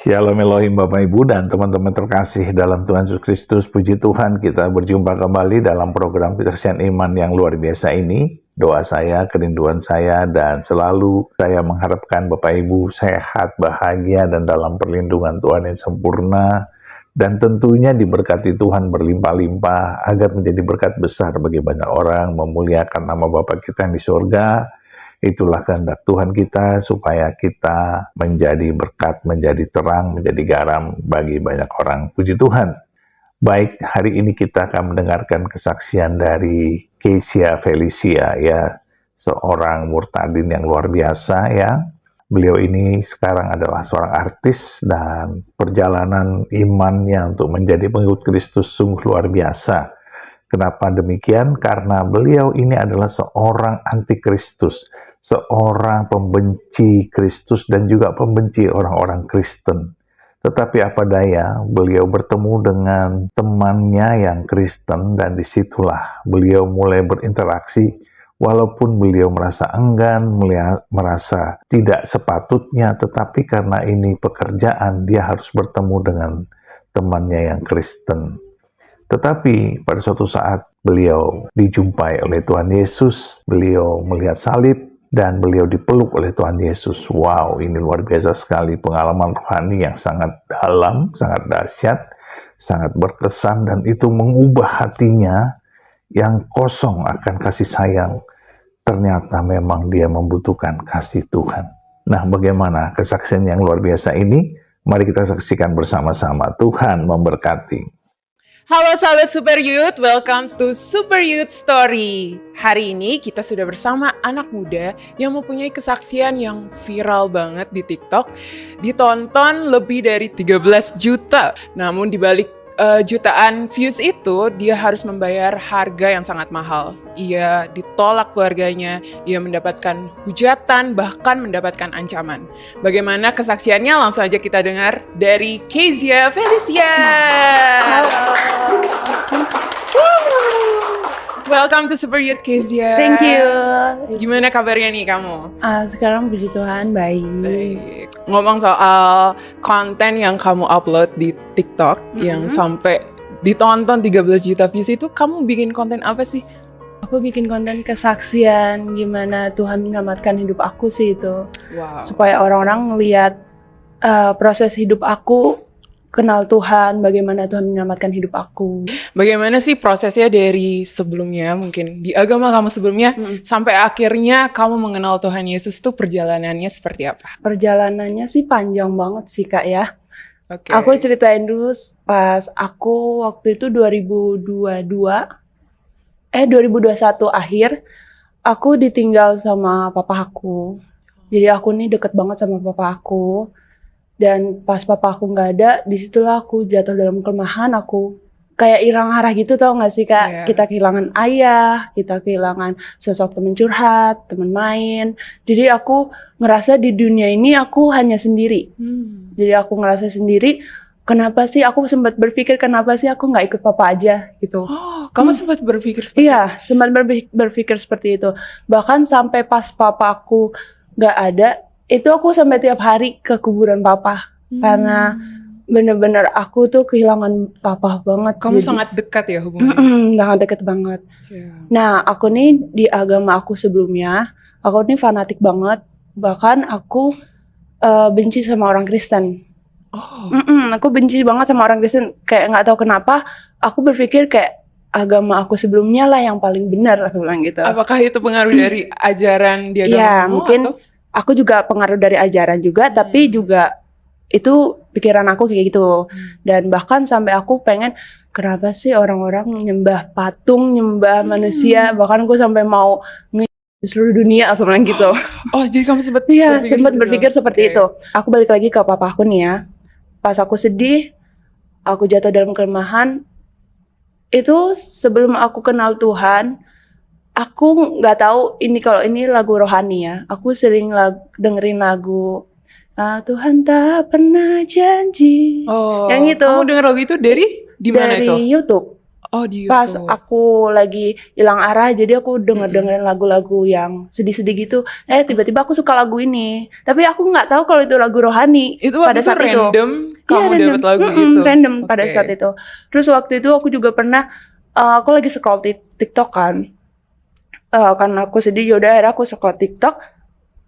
Shalom Elohim Bapak Ibu dan teman-teman terkasih dalam Tuhan Yesus Kristus. Puji Tuhan, kita berjumpa kembali dalam program Kesaksian Iman yang luar biasa ini. Doa saya, kerinduan saya, dan selalu saya mengharapkan Bapak Ibu sehat, bahagia, dan dalam perlindungan Tuhan yang sempurna. Dan tentunya diberkati Tuhan berlimpah-limpah agar menjadi berkat besar bagi banyak orang, memuliakan nama Bapa kita yang di surga. Itulah kehendak Tuhan kita, supaya kita menjadi berkat, menjadi terang, menjadi garam bagi banyak orang. Puji Tuhan. Baik, hari ini kita akan mendengarkan kesaksian dari Kezia Felicia, ya, seorang murtadin yang luar biasa, ya. Beliau ini sekarang adalah seorang artis dan perjalanan imannya untuk menjadi pengikut Kristus sungguh luar biasa. Kenapa demikian? Karena beliau ini adalah seorang antikristus, seorang pembenci Kristus dan juga pembenci orang-orang Kristen. Tetapi apa daya, beliau bertemu dengan temannya yang Kristen dan disitulah beliau mulai berinteraksi. Walaupun beliau merasa enggan, merasa tidak sepatutnya, tetapi karena ini pekerjaan, dia harus bertemu dengan temannya yang Kristen. Tetapi pada suatu saat beliau dijumpai oleh Tuhan Yesus, beliau melihat salib, dan beliau dipeluk oleh Tuhan Yesus. Wow, ini luar biasa sekali, pengalaman rohani yang sangat dalam, sangat dahsyat, sangat berkesan, dan itu mengubah hatinya yang kosong akan kasih sayang. Ternyata memang dia membutuhkan kasih Tuhan. Nah, bagaimana kesaksian yang luar biasa ini? Mari kita saksikan bersama-sama. Tuhan memberkati. Halo sahabat Super Youth, welcome to Super Youth Story. Hari ini kita sudah bersama anak muda yang mempunyai kesaksian yang viral banget di TikTok. Ditonton lebih dari 13 juta. Namun dibalik jutaan views itu, dia harus membayar harga yang sangat mahal. Ia ditolak keluarganya, ia mendapatkan hujatan, bahkan mendapatkan ancaman. Bagaimana kesaksiannya? Langsung aja kita dengar dari Kezia Felicia. Welcome to Super Youth, Kezia. Thank you. Gimana kabarnya nih kamu? Sekarang puji Tuhan baik. Baik. Ngomong soal konten yang kamu upload di TikTok yang sampai ditonton 13 juta views itu, kamu bikin konten apa sih? Aku bikin konten kesaksian gimana Tuhan menyelamatkan hidup aku sih itu. Wow. Supaya orang-orang ngelihat proses hidup aku, kenal Tuhan, bagaimana Tuhan menyelamatkan hidup aku. Bagaimana sih prosesnya dari sebelumnya, mungkin di agama kamu sebelumnya, sampai akhirnya kamu mengenal Tuhan Yesus, tuh perjalanannya seperti apa? Perjalanannya sih panjang banget sih Kak ya. Oke. Aku ceritain dulu pas aku waktu itu 2021 akhir, aku ditinggal sama papa aku. Jadi aku nih deket banget sama papa aku. Dan pas papa aku nggak ada, disitulah aku jatuh dalam kelemahan. Aku kayak hilang arah gitu, tau gak sih Kak? Yeah. Kita kehilangan ayah, kita kehilangan sosok teman curhat, teman main. Jadi aku ngerasa di dunia ini aku hanya sendiri. Jadi aku ngerasa sendiri. Kenapa sih aku sempat berpikir kenapa sih aku nggak ikut papa aja gitu? Oh, kamu sempat berpikir seperti itu? Iya, sempat berpikir seperti itu. Bahkan sampai pas papa aku nggak ada, itu aku sampai tiap hari ke kuburan papa. Karena bener-bener aku tuh kehilangan papa banget. Kamu Jadi, sangat dekat ya hubungannya? sangat deket banget. Yeah. Nah, aku nih di agama aku sebelumnya, aku nih fanatik banget. Bahkan aku benci sama orang Kristen. Oh, Aku benci banget sama orang Kristen. Kayak nggak tahu kenapa, aku berpikir kayak agama aku sebelumnya lah yang paling benar, aku bilang gitu. apakah itu pengaruh dari ajaran di agamamu? Iya, mungkin atau? aku juga pengaruh dari ajaran juga, tapi juga itu pikiran aku kayak gitu. Dan bahkan sampai aku pengen, kenapa sih orang-orang nyembah patung, nyembah manusia, bahkan aku sampai mau di seluruh dunia, aku bilang gitu. Oh, jadi kamu sempat Iya, sempat berpikir seperti Oke. itu. Aku balik lagi ke papa aku nih ya. Pas aku sedih, aku jatuh dalam kelemahan, itu sebelum aku kenal Tuhan, aku nggak tahu ini kalau ini lagu rohani ya. Aku sering dengerin lagu Tuhan tak pernah janji. Oh, Yang itu. kamu dengar lagu itu dari di mana Dari itu? YouTube. Oh, di Pas YouTube. aku lagi hilang arah, jadi aku dengerin lagu-lagu yang sedih-sedih gitu. Tiba-tiba aku suka lagu ini. Tapi aku nggak tahu kalau itu lagu rohani Itu waktu pada itu saat itu. random Iya, kamu random. dapat lagu itu. Random pada Oke. saat itu. Terus waktu itu aku juga pernah, aku lagi scroll TikTok kan. Karena aku sedih, yaudah akhirnya aku scroll TikTok.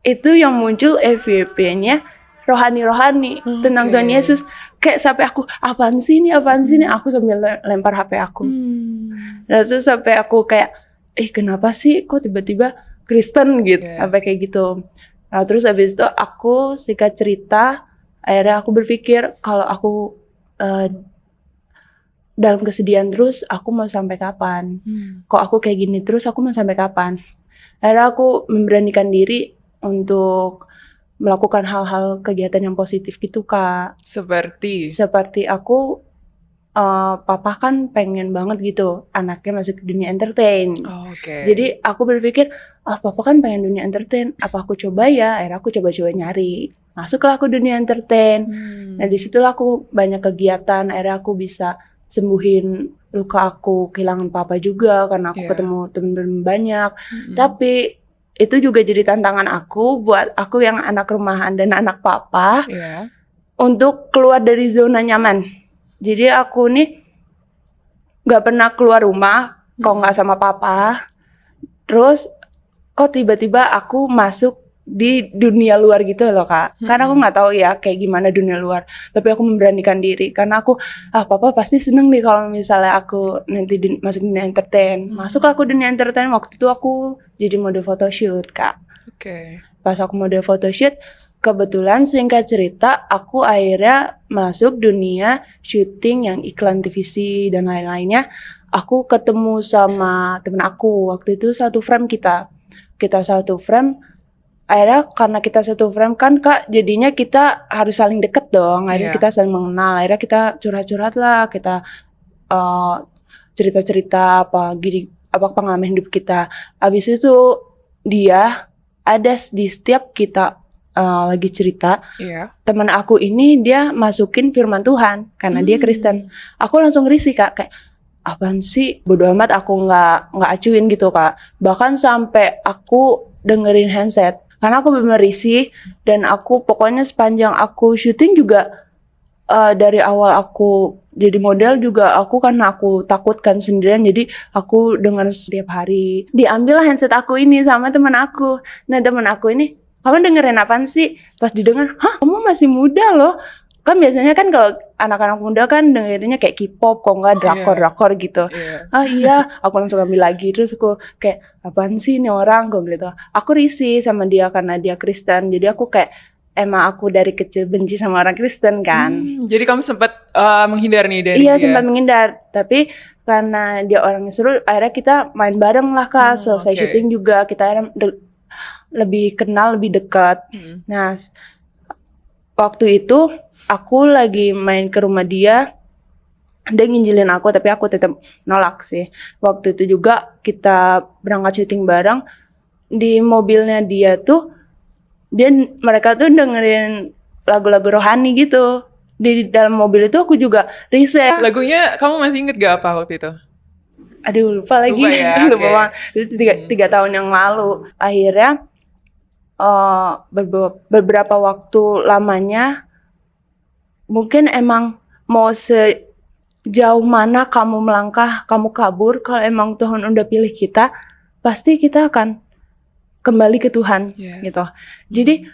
Itu yang muncul FYP-nya rohani-rohani tentang Tuhan Yesus. Kayak sampai aku, apaan sih ini? Aku sambil lempar HP aku. Nah terus sampai aku kayak, kenapa sih kok tiba-tiba Kristen gitu, sampai kayak gitu. Nah terus habis itu aku singkat cerita, akhirnya aku berpikir kalau aku dalam kesedihan terus, aku mau sampai kapan? Kok aku kayak gini terus, aku mau sampai kapan? Akhirnya aku memberanikan diri untuk melakukan hal-hal kegiatan yang positif gitu, Kak. Seperti aku, papa kan pengen banget gitu anaknya masuk ke dunia entertain. Jadi aku berpikir, papa kan pengen dunia entertain, apa aku coba ya? Akhirnya aku coba-coba nyari. Masuklah aku dunia entertain. Nah disitulah aku banyak kegiatan, akhirnya aku bisa sembuhin luka aku, kehilangan papa juga karena aku ketemu teman-teman banyak. Tapi itu juga jadi tantangan aku buat aku yang anak rumahan dan anak papa untuk keluar dari zona nyaman. Jadi aku nih gak pernah keluar rumah kalau gak sama papa. Terus kok tiba-tiba aku masuk di dunia luar gitu loh, Kak. Karena aku gak tahu ya kayak gimana dunia luar. Tapi aku memberanikan diri karena aku, papa pasti seneng nih kalau misalnya aku nanti masuk dunia entertain. Masuklah aku dunia entertain, waktu itu aku jadi mode photoshoot, Kak. Pas aku mode photoshoot, kebetulan singkat cerita aku akhirnya masuk dunia syuting yang iklan TVC dan lain-lainnya. Aku ketemu sama temen aku, waktu itu satu frame kita satu frame. Akhirnya karena kita satu frame kan, Kak, jadinya kita harus saling deket dong. Akhirnya kita saling mengenal, akhirnya kita curhat-curhat lah, kita cerita-cerita apa pengalaman hidup kita. Abis itu dia ada di setiap kita lagi cerita, teman aku ini dia masukin firman Tuhan karena dia Kristen. Aku langsung risih, Kak, kayak apaan sih, bodo amat, aku nggak acuin gitu, Kak. Bahkan sampai aku dengerin handset karena aku bener risih. Dan aku pokoknya sepanjang aku syuting juga, dari awal aku jadi model juga aku karena aku takut kan sendirian, jadi aku denger setiap hari. Diambil handset aku ini sama teman aku. Nah teman aku ini, kamu dengerin apaan sih? Pas didengar, kamu masih muda loh. Kan biasanya kan kalau anak-anak muda kan dengerinnya kayak K-pop, kok nggak drakor gitu. Iya, aku langsung ambil lagi. Terus aku kayak, apaan sih ini orang, kok gitu. Aku risih sama dia karena dia Kristen. Jadi aku kayak, emang aku dari kecil benci sama orang Kristen kan. Jadi kamu sempat menghindar nih dari dia? Iya, sempat menghindar. Tapi karena dia orangnya seru, akhirnya kita main bareng lah, Kak. Selesai syuting juga, kita lebih kenal, lebih dekat. Nah, waktu itu aku lagi main ke rumah dia nginjilin aku, tapi aku tetap nolak sih. Waktu itu juga kita berangkat syuting bareng. Di mobilnya dia tuh, mereka tuh dengerin lagu-lagu rohani gitu. Di dalam mobil itu aku juga risih. Lagunya kamu masih inget gak apa waktu itu? Aduh, lupa lagi. Lupa banget. Itu 3 tahun yang lalu. Akhirnya beberapa waktu lamanya, mungkin emang mau sejauh mana kamu melangkah, kamu kabur, kalau emang Tuhan udah pilih kita, pasti kita akan kembali ke Tuhan gitu. Jadi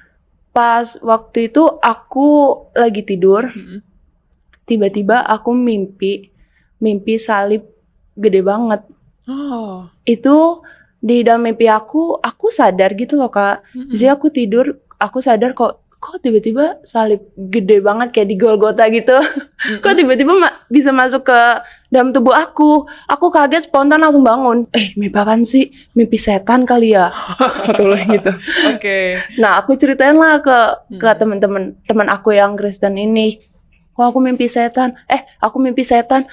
pas waktu itu aku lagi tidur, tiba-tiba aku mimpi salib gede banget. Itu di dalam mimpi aku sadar gitu loh, Kak. Jadi aku tidur, aku sadar kok tiba-tiba salib gede banget kayak di Golgota gitu. Kok tiba-tiba bisa masuk ke dalam tubuh aku. Aku kaget, spontan langsung bangun. Mimpi apaan sih? Mimpi setan kali ya? Gitu. Nah, aku ceritain lah ke teman aku yang Kristen ini. Kok aku mimpi setan? Aku mimpi setan.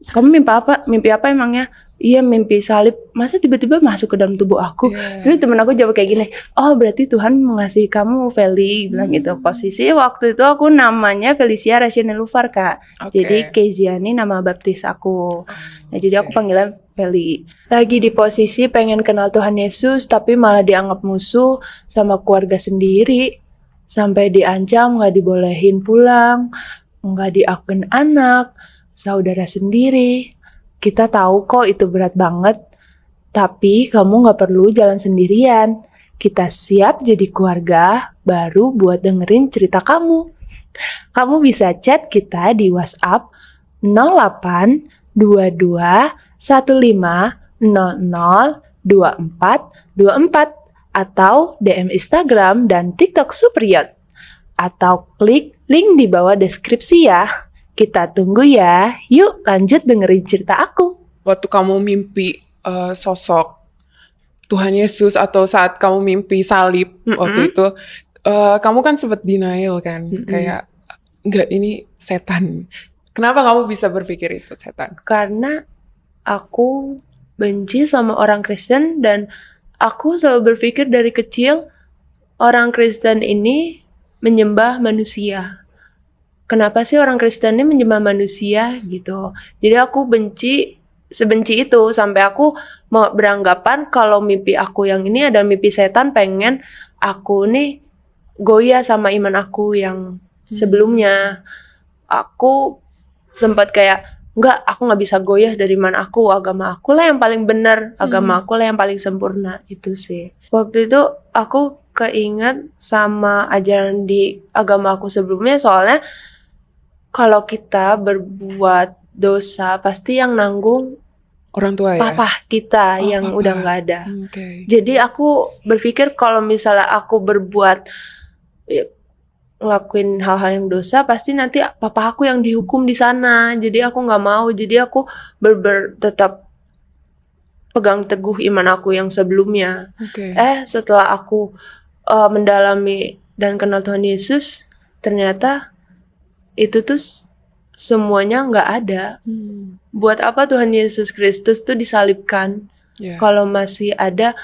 Kamu mimpi apa emangnya? Iya, mimpi salib. Masa tiba-tiba masuk ke dalam tubuh aku? Iya. Terus temen aku jawab kayak gini, oh berarti Tuhan mengasihi kamu, Feli, bilang gitu. Posisi waktu itu aku namanya Felicia Rashinelufar, Kak. Oke. Jadi Keziani nama baptis aku. Nah, jadi aku Oke. panggilan Feli. Lagi di posisi pengen kenal Tuhan Yesus, tapi malah dianggap musuh sama keluarga sendiri. Sampai diancam gak dibolehin pulang, gak diakuin anak, saudara sendiri. Kita tahu kok itu berat banget, tapi kamu gak perlu jalan sendirian. Kita siap jadi keluarga baru buat dengerin cerita kamu. Kamu bisa chat kita di WhatsApp 08 22 15 00 24 24 atau DM Instagram dan TikTok Superyacht. Atau klik link di bawah deskripsi ya. Kita tunggu ya. Yuk lanjut dengerin cerita aku. Waktu kamu mimpi sosok Tuhan Yesus atau saat kamu mimpi salib waktu itu, kamu kan sempat denial kan, kayak enggak ini setan. Kenapa kamu bisa berpikir itu setan? Karena aku benci sama orang Kristen dan aku selalu berpikir dari kecil orang Kristen ini menyembah manusia. Kenapa sih orang Kristen ini menyembah manusia gitu? Jadi aku sebenci itu sampai aku mau beranggapan kalau mimpi aku yang ini adalah mimpi setan, pengen aku nih goyah sama iman aku yang sebelumnya. Aku sempat kayak enggak, aku nggak bisa goyah dari iman aku, agama aku lah yang paling benar, agama aku lah yang paling sempurna, itu sih. Waktu itu aku keinget sama ajaran di agama aku sebelumnya, soalnya kalau kita berbuat dosa pasti yang nanggung Orang tua ya? papa kita yang papa. udah nggak ada. Okay. Jadi aku berpikir kalau misalnya aku berbuat ngelakuin hal-hal yang dosa, pasti nanti papa aku yang dihukum di sana. Jadi aku nggak mau. Jadi aku tetap pegang teguh iman aku yang sebelumnya. Okay. Setelah aku mendalami dan kenal Tuhan Yesus, ternyata itu tuh semuanya nggak ada. Buat apa Tuhan Yesus Kristus tuh disalibkan? Kalau masih ada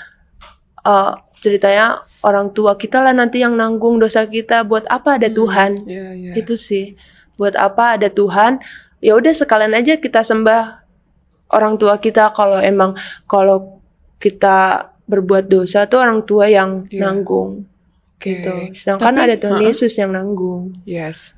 ceritanya orang tua kita lah nanti yang nanggung dosa kita. Buat apa ada Tuhan? Itu sih. Buat apa ada Tuhan? Ya udah sekalian aja kita sembah orang tua kita. Kalau kita berbuat dosa tuh orang tua yang nanggung. Gitu. Sedangkan ada Tuhan Yesus yang nanggung. Yes.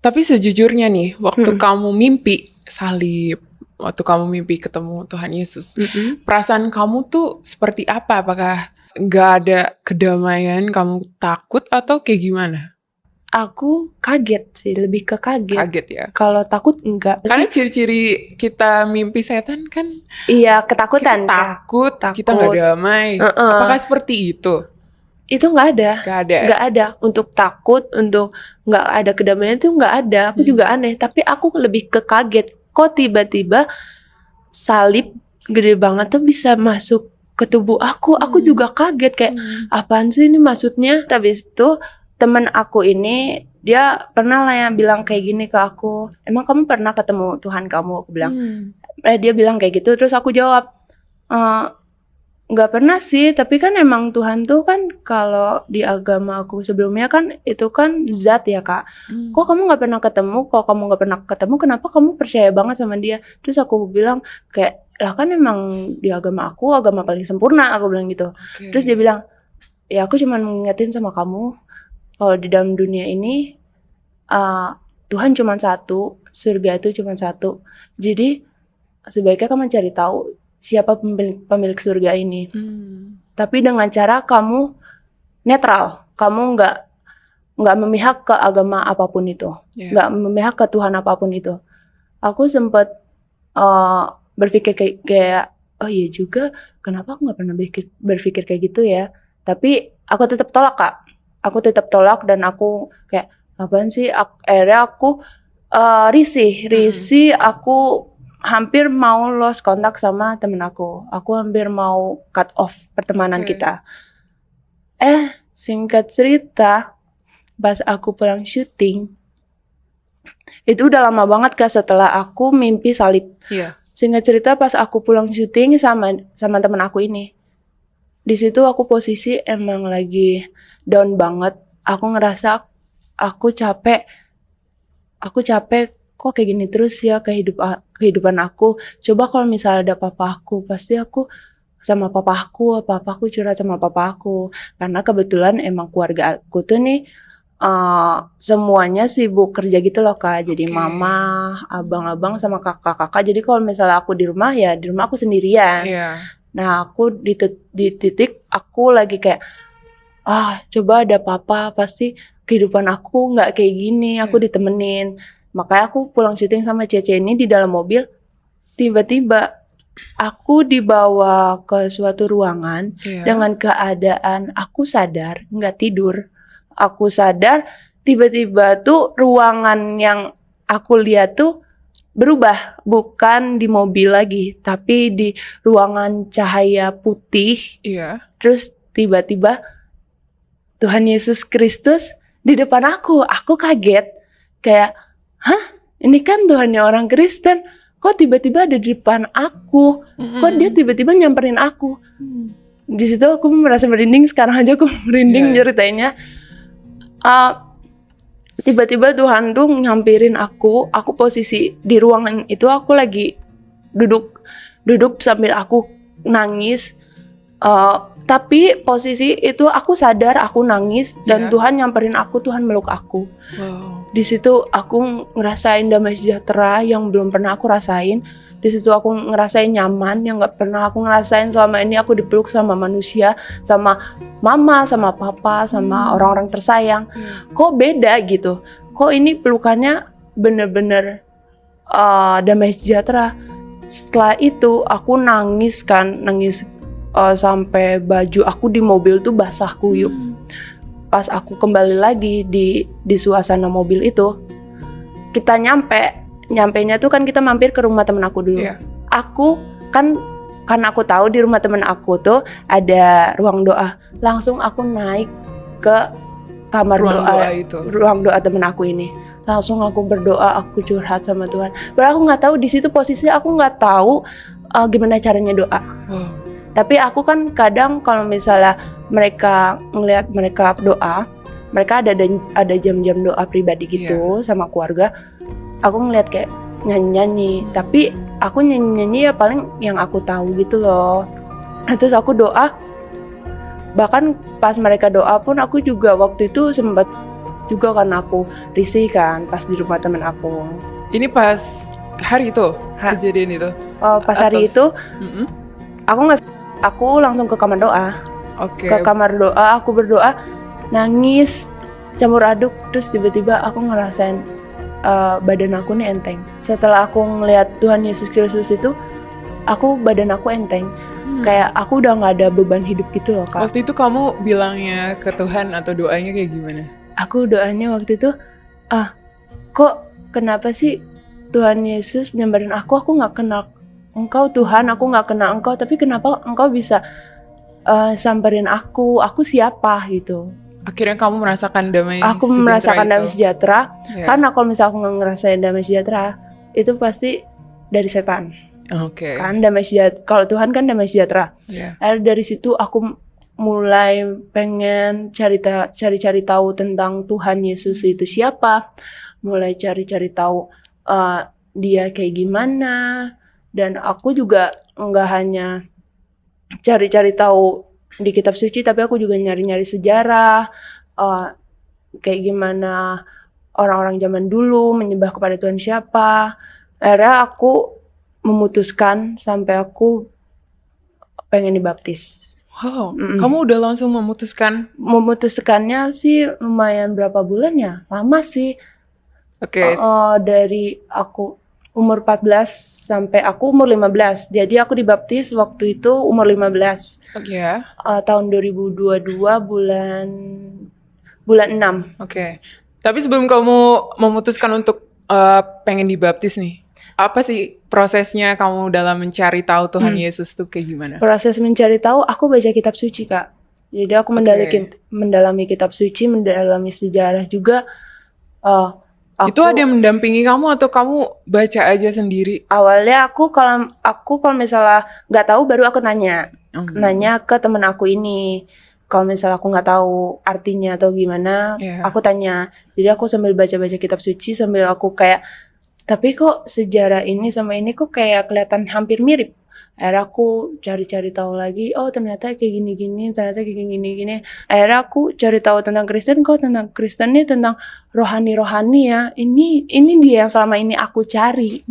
Tapi sejujurnya nih, waktu kamu mimpi salib, waktu kamu mimpi ketemu Tuhan Yesus, perasaan kamu tuh seperti apa? Apakah nggak ada kedamaian, kamu takut atau kayak gimana? Aku kaget sih, lebih ke kaget. Kaget ya? Kalau takut enggak. Karena ciri-ciri kita mimpi setan kan, iya, ketakutan. Kita takut, kita nggak damai. Apakah seperti itu? Itu nggak ada. Nggak ada. Untuk takut, untuk nggak ada kedamaian itu nggak ada. Aku juga aneh. Tapi aku lebih ke kaget. Kok tiba-tiba salib gede banget tuh bisa masuk ke tubuh aku. Aku juga kaget kayak apaan sih ini maksudnya. Habis itu temen aku ini dia pernah lah yang bilang kayak gini ke aku. Emang kamu pernah ketemu Tuhan kamu? Aku bilang. Dia bilang kayak gitu. Terus aku jawab. Nggak pernah sih, tapi kan emang Tuhan tuh kan kalau di agama aku sebelumnya kan itu kan zat ya Kak. Kok kamu nggak pernah ketemu? Kok kamu nggak pernah ketemu, kenapa kamu percaya banget sama dia? Terus aku bilang kayak, lah kan emang di agama aku agama paling sempurna, aku bilang gitu. Terus dia bilang, ya aku cuma mengingetin sama kamu, kalau di dalam dunia ini Tuhan cuma satu, surga itu cuma satu. Jadi sebaiknya kamu cari tahu siapa pemilik surga ini. Tapi dengan cara kamu netral, kamu nggak memihak ke agama apapun itu, nggak memihak ke Tuhan apapun itu. Aku sempat berpikir kayak oh iya juga, kenapa aku nggak pernah berpikir kayak gitu ya. Tapi aku tetap tolak Kak, aku tetap tolak dan aku kayak apaan sih. Akhirnya aku risih, aku hampir mau lost kontak sama temen aku hampir mau cut off pertemanan kita. Singkat cerita, pas aku pulang syuting, Itu udah lama banget Kak setelah aku mimpi salib. Iya. Singkat cerita pas aku pulang syuting sama temen aku ini. Di situ aku posisi emang lagi down banget. Aku ngerasa aku capek. Aku capek kok kayak gini terus ya kehidupan aku. Coba kalau misalnya ada papa aku, pasti aku sama papa aku, apa-apa aku curhat sama papa aku. Karena kebetulan emang keluarga aku tuh nih semuanya sibuk kerja gitu loh Kak. Jadi Oke. mama, abang-abang sama kakak-kakak. Jadi kalau misalnya aku di rumah ya di rumah aku sendirian. Iya. Nah aku di titik aku lagi kayak coba ada papa pasti kehidupan aku nggak kayak gini. Aku ditemenin. Makanya aku pulang syuting sama Cece ini di dalam mobil. Tiba-tiba aku dibawa ke suatu ruangan Iya. dengan keadaan aku sadar nggak tidur. Aku sadar tiba-tiba tuh ruangan yang aku lihat tuh berubah, bukan di mobil lagi, tapi di ruangan cahaya putih. Iya. Terus tiba-tiba Tuhan Yesus Kristus di depan aku. Aku kaget. Kayak, ini kan Tuhannya orang Kristen. Kok tiba-tiba ada di depan aku? Kok dia tiba-tiba nyamperin aku? Di situ aku merasa merinding. Sekarang aja aku merinding ceritainnya. Tiba-tiba Tuhan tuh nyamperin aku posisi di ruangan itu aku lagi duduk sambil aku nangis. Tapi posisi itu aku sadar aku nangis dan Tuhan nyamperin aku, Tuhan meluk aku. Wow. Di situ aku ngerasain damai sejahtera yang belum pernah aku rasain. Di situ aku ngerasain nyaman yang gak pernah aku ngerasain selama ini. Aku dipeluk sama manusia, sama mama, sama papa, sama orang-orang tersayang. Kok beda gitu? Kok ini pelukannya bener-bener damai sejahtera. Setelah itu aku nangis sampai baju aku di mobil tuh basah kuyup. Pas aku kembali lagi di suasana mobil itu, kita nyampenya tuh kan kita mampir ke rumah temen aku dulu. Aku kan karena aku tahu di rumah temen aku tuh ada ruang doa, langsung aku naik ke kamar ruang doa temen aku ini. Langsung aku berdoa, aku curhat sama Tuhan. Padahal aku nggak tahu di situ posisi aku nggak tahu gimana caranya doa. Tapi aku kan kadang kalau misalnya mereka ngelihat mereka doa, mereka ada jam-jam doa pribadi gitu sama keluarga. Aku ngeliat kayak nyanyi-nyanyi, tapi aku nyanyi-nyanyi ya paling yang aku tahu gitu loh. Terus aku doa, bahkan pas mereka doa pun aku juga waktu itu sempat juga kan aku risih kan pas di rumah temen aku. Ini pas hari itu kejadian itu? Pas hari itu aku langsung ke kamar doa. Ke kamar doa, aku berdoa, nangis, campur aduk, terus tiba-tiba aku ngerasain badan aku nih enteng. Setelah aku ngelihat Tuhan Yesus Kristus itu, badan aku enteng. Kayak aku udah gak ada beban hidup gitu loh Kak. Waktu itu kamu bilangnya ke Tuhan atau doanya kayak gimana? Aku doanya waktu itu, kok kenapa sih Tuhan Yesus nyamperin aku gak kenal Engkau Tuhan, aku gak kenal Engkau, tapi kenapa Engkau bisa samperin aku siapa gitu. Akhirnya kamu merasakan damai aku sejahtera merasakan itu. Damai sejahtera. Karena kalau misalnya aku nggak ngerasain damai sejahtera, itu pasti dari setan. Kan damai sejahtera. Kalau Tuhan kan damai sejahtera. Dari situ aku mulai pengen cari tahu tentang Tuhan Yesus itu siapa. Mulai cari tahu dia kayak gimana. Dan aku juga nggak hanya cari tahu di kitab suci, tapi aku juga nyari sejarah, kayak gimana orang-orang zaman dulu menyembah kepada Tuhan siapa. Akhirnya aku memutuskan sampai aku pengen dibaptis. Wow, kamu udah langsung memutuskan? Memutuskannya sih lumayan berapa bulan ya, lama sih. Dari aku umur 14 sampai aku umur 15. Jadi aku dibaptis waktu itu umur 15. Tahun 2022 bulan 6. Tapi sebelum kamu memutuskan untuk pengen dibaptis nih, apa sih prosesnya kamu dalam mencari tahu Tuhan Yesus tuh kayak gimana? Proses mencari tahu, aku baca kitab suci Kak. Jadi aku mendalami kitab suci, mendalami sejarah juga. Itu ada yang mendampingi kamu atau kamu baca aja sendiri? Awalnya kalau misalnya nggak tahu baru aku nanya ke temen aku ini. Kalau misalnya aku nggak tahu artinya atau gimana, aku tanya. Jadi aku sambil baca-baca kitab suci sambil aku kayak, tapi kok sejarah ini sama ini kok kayak kelihatan hampir mirip. Akhirnya aku cari-cari tahu lagi, oh ternyata kayak gini-gini, ternyata kayak gini-gini. Akhirnya aku cari tahu tentang Kristen, kok tentang Kristen ini tentang rohani-rohani ya. Ini dia yang selama ini aku cari.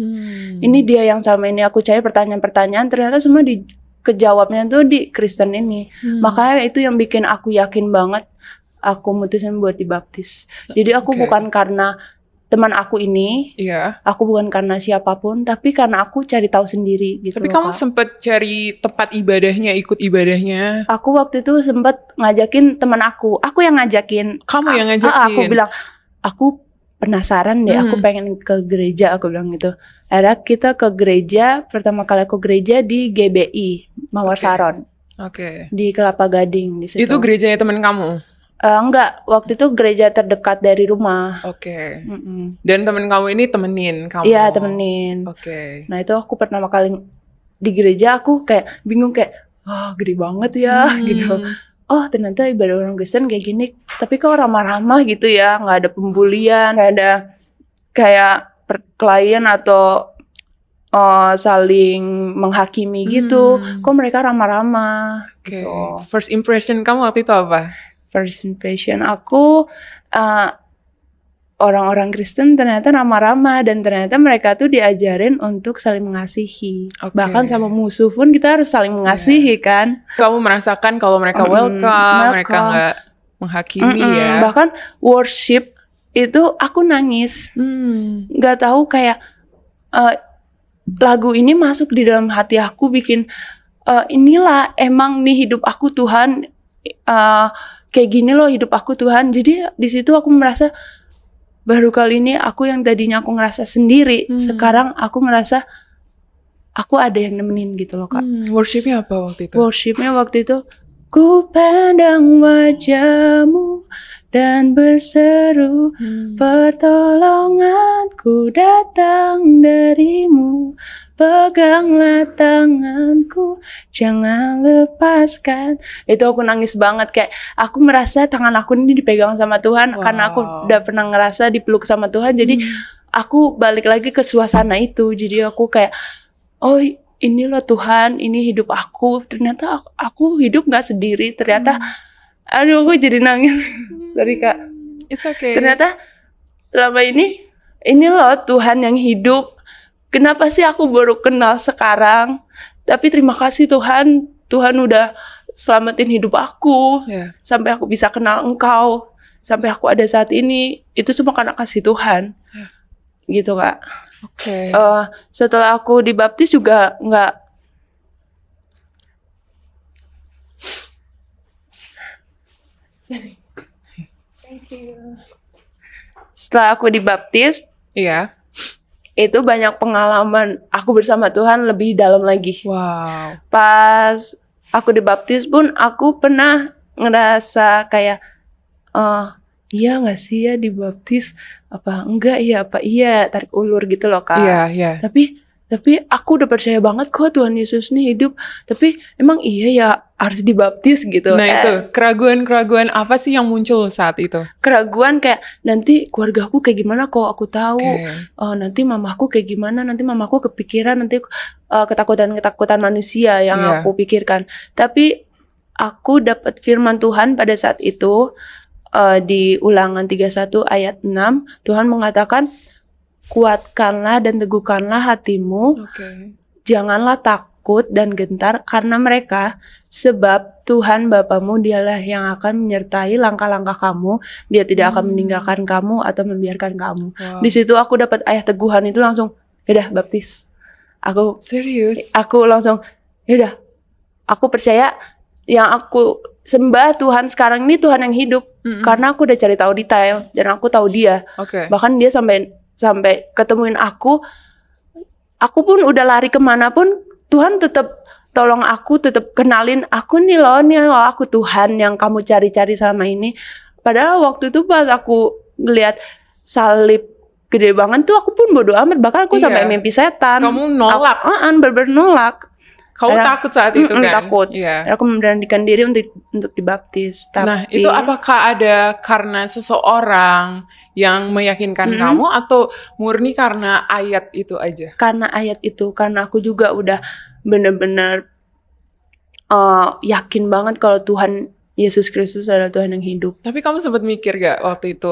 Ini dia yang selama ini aku cari, pertanyaan-pertanyaan ternyata semua kejawabnya tuh di Kristen ini. Makanya itu yang bikin aku yakin banget aku mutusin buat dibaptis. Jadi aku bukan karena teman aku ini, aku bukan karena siapapun, tapi karena aku cari tahu sendiri gitu. Tapi kamu sempet cari tempat ibadahnya, ikut ibadahnya? Aku waktu itu sempet ngajakin teman aku yang ngajakin. Kamu yang ngajakin? Aku bilang, aku penasaran deh, aku pengen ke gereja, aku bilang gitu. Akhirnya kita ke gereja, pertama kali aku gereja di GBI, Mawar Saron. Di Kelapa Gading di situ. Itu gerejanya teman kamu? Enggak, waktu itu gereja terdekat dari rumah. Dan temen kamu ini temenin kamu? Iya, temenin. Nah itu aku pertama kali di gereja, aku kayak bingung kayak, gede banget ya gitu. Oh ternyata ibadah orang Kristen kayak gini, tapi kok ramah-ramah gitu ya, nggak ada pembulian, nggak ada kayak perkelahian atau saling menghakimi gitu. Kok mereka ramah-ramah gitu. First impression kamu waktu itu apa? First impression aku, orang-orang Kristen ternyata ramah-ramah dan ternyata mereka tuh diajarin untuk saling mengasihi. Bahkan sama musuh pun kita harus saling mengasihi kan. Kamu merasakan kalau mereka welcome, mereka nggak menghakimi ya. Bahkan worship itu aku nangis. Nggak tahu kayak lagu ini masuk di dalam hati aku, bikin inilah emang nih hidup aku Tuhan. Kayak gini loh hidup aku Tuhan. Jadi di situ aku merasa baru kali ini aku yang tadinya aku ngerasa sendiri, sekarang aku ngerasa aku ada yang nemenin gitu loh Kak. Worshipnya apa waktu itu? Worshipnya waktu itu, ku pandang wajahmu dan berseru, pertolonganku datang darimu. Peganglah tanganku, jangan lepaskan. Itu aku nangis banget, kayak aku merasa tangan aku ini dipegang sama Tuhan. Karena aku udah pernah ngerasa dipeluk sama Tuhan. Jadi aku balik lagi ke suasana itu. Jadi aku kayak, oh ini loh Tuhan, ini hidup aku. Ternyata aku hidup gak sendiri. Ternyata, aduh aku jadi nangis. Sorry Kak. It's okay. Ternyata selama ini loh Tuhan yang hidup. Kenapa sih aku baru kenal sekarang? Tapi terima kasih Tuhan, Tuhan udah selamatin hidup aku, sampai aku bisa kenal Engkau, sampai aku ada saat ini, itu semua karena kasih Tuhan, gitu Kak. Setelah aku dibaptis juga nggak. Setelah aku dibaptis, itu banyak pengalaman aku bersama Tuhan lebih dalam lagi. Pas aku dibaptis pun aku pernah ngerasa kayak, iya gak sih ya dibaptis? Apa enggak ya? Apa iya? Tarik ulur gitu loh Kak. Tapi aku udah percaya banget kok Tuhan Yesus nih hidup. Tapi emang iya ya harus dibaptis gitu. Nah itu, keraguan-keraguan apa sih yang muncul saat itu? Keraguan kayak, nanti keluargaku kayak gimana kok aku tahu. Nanti mamaku kayak gimana, nanti mamaku kepikiran, nanti ketakutan-ketakutan manusia yang aku pikirkan. Tapi aku dapat firman Tuhan pada saat itu, di Ulangan 31 ayat 6, Tuhan mengatakan, kuatkanlah dan teguhkanlah hatimu, janganlah takut dan gentar karena mereka, sebab Tuhan Bapamu dialah yang akan menyertai langkah-langkah kamu, Dia tidak akan meninggalkan kamu atau membiarkan kamu. Di situ aku dapat ayat teguhan itu langsung, yaudah baptis. Aku serius. Aku langsung, yaudah, aku percaya yang aku sembah Tuhan sekarang ini Tuhan yang hidup, karena aku udah cari tahu detail dan aku tahu Dia. Bahkan Dia sampai ketemuin aku pun udah lari kemanapun, Tuhan tetap tolong aku, tetap kenalin aku nih loh aku Tuhan yang kamu cari-cari selama ini. Padahal waktu itu pas aku ngeliat salib gede banget tuh aku pun bodo amat, bahkan aku sampai Iya. mimpi setan. Kamu nolak. Bener-bener nolak. Kamu Karena- takut saat itu kan? Takut. Iya. Aku memberanikan diri untuk dibaptis. Tapi Nah, itu apakah ada karena seseorang yang meyakinkan Mm-mm. kamu atau murni karena ayat itu aja? karena ayat itu, karena aku juga udah bener-bener yakin banget kalau Tuhan Yesus Kristus adalah Tuhan yang hidup. Tapi kamu sempat mikir gak waktu itu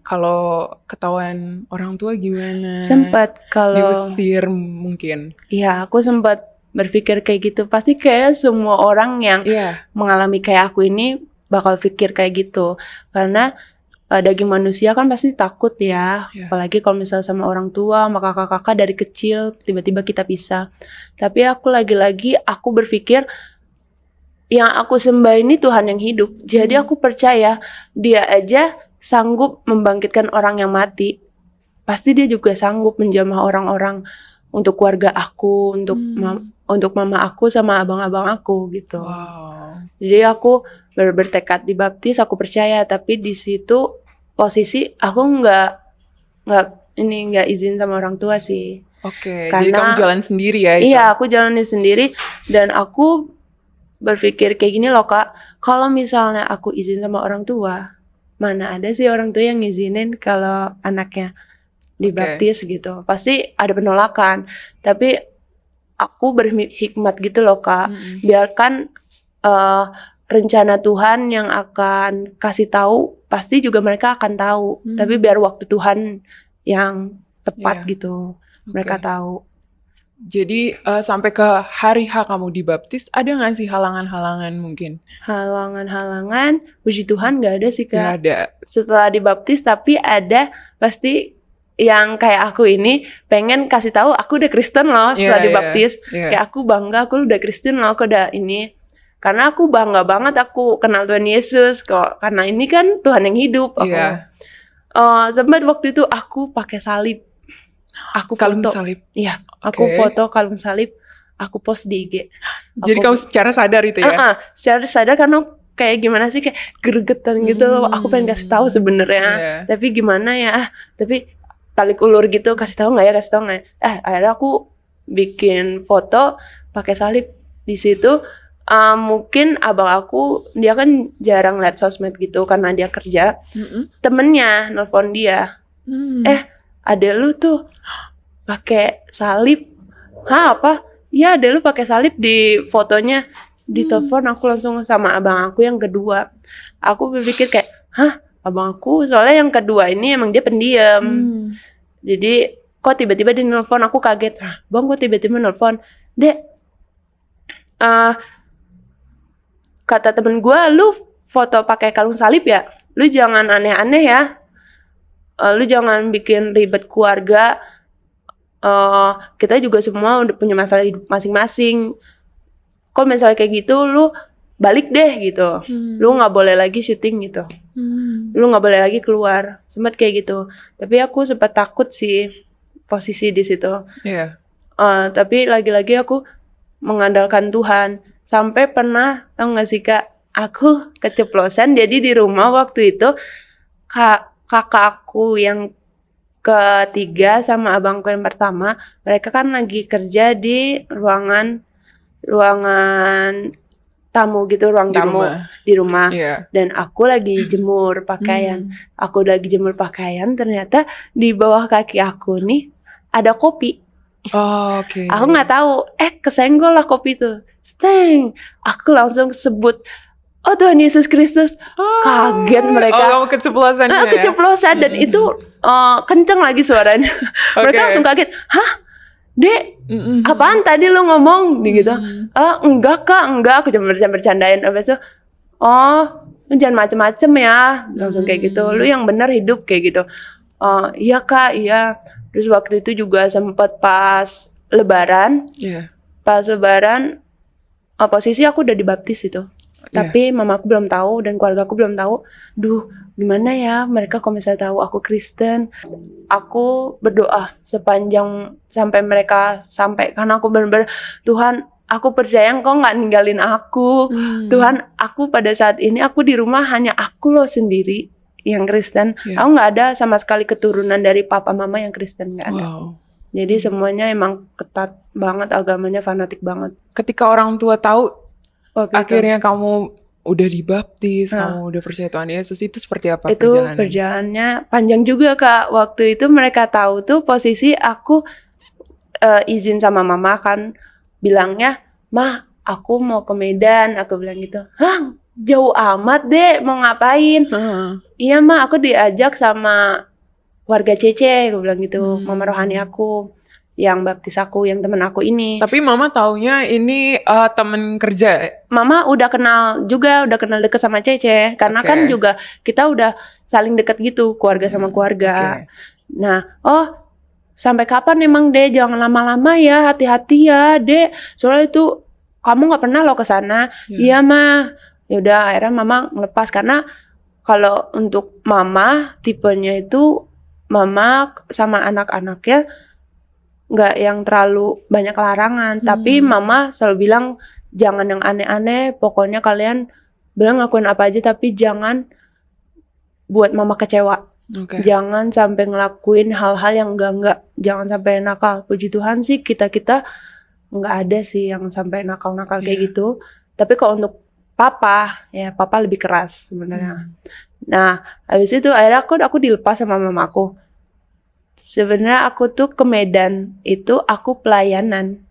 kalau ketahuan orang tua gimana? Sempat kalau Diusir mungkin. ya aku sempat berpikir kayak gitu. Pasti kayak semua orang yang Iya. mengalami kayak aku ini bakal pikir kayak gitu. Karena daging manusia kan pasti takut ya. Iya. Apalagi kalau misalnya sama orang tua, sama kakak-kakak dari kecil tiba-tiba kita pisah. Tapi aku lagi-lagi aku berpikir yang aku sembah ini Tuhan yang hidup. Jadi aku percaya Dia aja sanggup membangkitkan orang yang mati. Pasti Dia juga sanggup menjamah orang-orang untuk keluarga aku, untuk mama aku sama abang-abang aku gitu. Wow. Jadi aku bertekad dibaptis, aku percaya. Tapi di situ posisi aku nggak izin sama orang tua sih. Oke, Karena- jadi kamu jalan sendiri ya itu? Iya, aku jalanin sendiri dan aku berpikir kayak gini loh Kak. Kalau misalnya aku izin sama orang tua, mana ada sih orang tua yang ngizinin kalau anaknya dibaptis gitu. Pasti ada penolakan. Tapi aku berhikmat gitu loh Kak. Mm-mm. Biarkan rencana Tuhan yang akan kasih tahu, pasti juga mereka akan tahu. Tapi biar waktu Tuhan yang tepat Iya. gitu, mereka Oke. tahu. Jadi sampai ke hari H kamu dibaptis, ada nggak sih halangan-halangan mungkin? Halangan-halangan, puji Tuhan nggak ada sih Nggak Kak. ada. Setelah dibaptis, tapi ada pasti yang kayak aku ini pengen kasih tahu aku udah Kristen loh setelah Iya, dibaptis. Iya. Kayak aku bangga aku udah Kristen loh, aku udah ini. Karena aku bangga banget aku kenal Tuhan Yesus kok. Karena ini kan Tuhan yang hidup. Aku. Iya. Sempat waktu itu aku pakai salib. Aku Kalung foto. salib. Iya, aku Oke. foto kalung salib. Aku post di IG. Jadi kamu secara sadar itu ya? Secara sadar karena kayak gimana sih kayak gregetan gitu loh. Aku pengen kasih tahu sebenarnya. Iya. Tapi gimana ya? Tapi talik ulur gitu, kasih tahu nggak ya? Akhirnya aku bikin foto pakai salib di situ. Mungkin abang aku dia kan jarang liat sosmed gitu karena dia kerja. Mm-mm. Temennya nelfon dia, adek lu tuh pakai salib. Hah, apa? Ya, adek lu pakai salib di fotonya. Di telepon aku langsung sama abang aku yang kedua. Aku berpikir kayak, hah, abang aku soalnya yang kedua ini emang dia pendiam. Jadi kok tiba-tiba dia nelfon, aku kaget. Bang kok tiba-tiba nelfon? Dek, kata temen gue, lu foto pakai kalung salib ya? Lu jangan aneh-aneh ya. Lu jangan bikin ribet keluarga. Kita juga semua udah punya masalah hidup masing-masing. Kok misalnya kayak gitu, lu balik deh gitu. Lu nggak boleh lagi syuting gitu. Lu nggak boleh lagi keluar. Sempat kayak gitu. Tapi aku sempat takut sih posisi di situ. Iya. Tapi lagi-lagi aku mengandalkan Tuhan. Sampai pernah, tau gak sih Kak, aku keceplosan. Jadi di rumah waktu itu kakak aku yang ketiga sama abangku yang pertama, mereka kan lagi kerja di ruangan tamu gitu, ruang Di tamu rumah. di rumah. Iya. Dan aku lagi jemur pakaian. Aku lagi jemur pakaian, ternyata di bawah kaki aku nih ada kopi. Oh, oke. Aku nggak tahu, kesenggol lah kopi itu. Steng. Aku langsung sebut, oh Tuhan Yesus Kristus. Kaget mereka. Oh, kamu keceplosan ya? Keceplosan dan itu kenceng lagi suaranya. Mereka langsung kaget. Hah? Dek, apaan tadi lu ngomong? Gitu. Enggak Kak, enggak. Aku cuma bercandain. Habis itu, lu jangan macem-macem ya. Langsung kayak gitu. Lu yang benar hidup kayak gitu. Iya Kak, iya. Terus waktu itu juga sempat pas Lebaran. Iya. Pas Lebaran, posisi aku udah dibaptis itu. Tapi mamaku belum tahu dan keluargaku belum tahu. Duh, gimana ya mereka kalau misalnya tahu aku Kristen. Aku berdoa sepanjang sampai mereka sampai. Karena aku benar-benar, Tuhan, aku percaya Engkau nggak ninggalin aku. Tuhan, aku pada saat ini aku di rumah hanya aku loh sendiri. yang Kristen. Iya. Aku nggak ada sama sekali keturunan dari papa mama yang Kristen, nggak ada. Wow. Jadi semuanya emang ketat banget, agamanya fanatik banget. Ketika orang tua tahu Waktu itu. akhirnya kamu udah dibaptis, Nah. kamu udah percaya Tuhan Yesus, itu seperti apa Itu perjalanannya? perjalanannya panjang juga Kak. Waktu itu mereka tahu tuh posisi aku izin sama mama kan, bilangnya, "Mah, aku mau ke Medan," aku bilang gitu. "Hah, jauh amat deh, mau ngapain?" Heeh. "Iya mah, aku diajak sama warga Cece," aku bilang gitu, mama Hmm. rohani aku, yang baptis aku, yang temen aku ini. Tapi mama taunya ini temen kerja. Mama udah kenal juga, udah kenal deket sama Cece, karena Oke. kan juga kita udah saling deket gitu, keluarga sama keluarga. Oke. Nah, "Oh, sampai kapan emang Dek? Jangan lama-lama ya, hati-hati ya Dek. Soalnya itu kamu nggak pernah loh ke sana." Iya. "Iya mah." Ya udah, akhirnya mama ngelepas karena kalau untuk mama tipenya itu mama sama anak-anaknya nggak yang terlalu banyak larangan, tapi mama selalu bilang jangan yang aneh-aneh, pokoknya kalian bilang ngelakuin apa aja tapi jangan buat mama kecewa. Oke. Jangan sampai ngelakuin hal-hal yang enggak, jangan sampai nakal. Puji Tuhan sih kita nggak ada sih yang sampai nakal-nakal kayak Iya. gitu. Tapi kalau untuk papa, ya papa lebih keras sebenarnya. Nah, habis itu akhirnya aku dilepas sama mamaku. Sebenarnya aku tuh ke Medan itu aku pelayanan.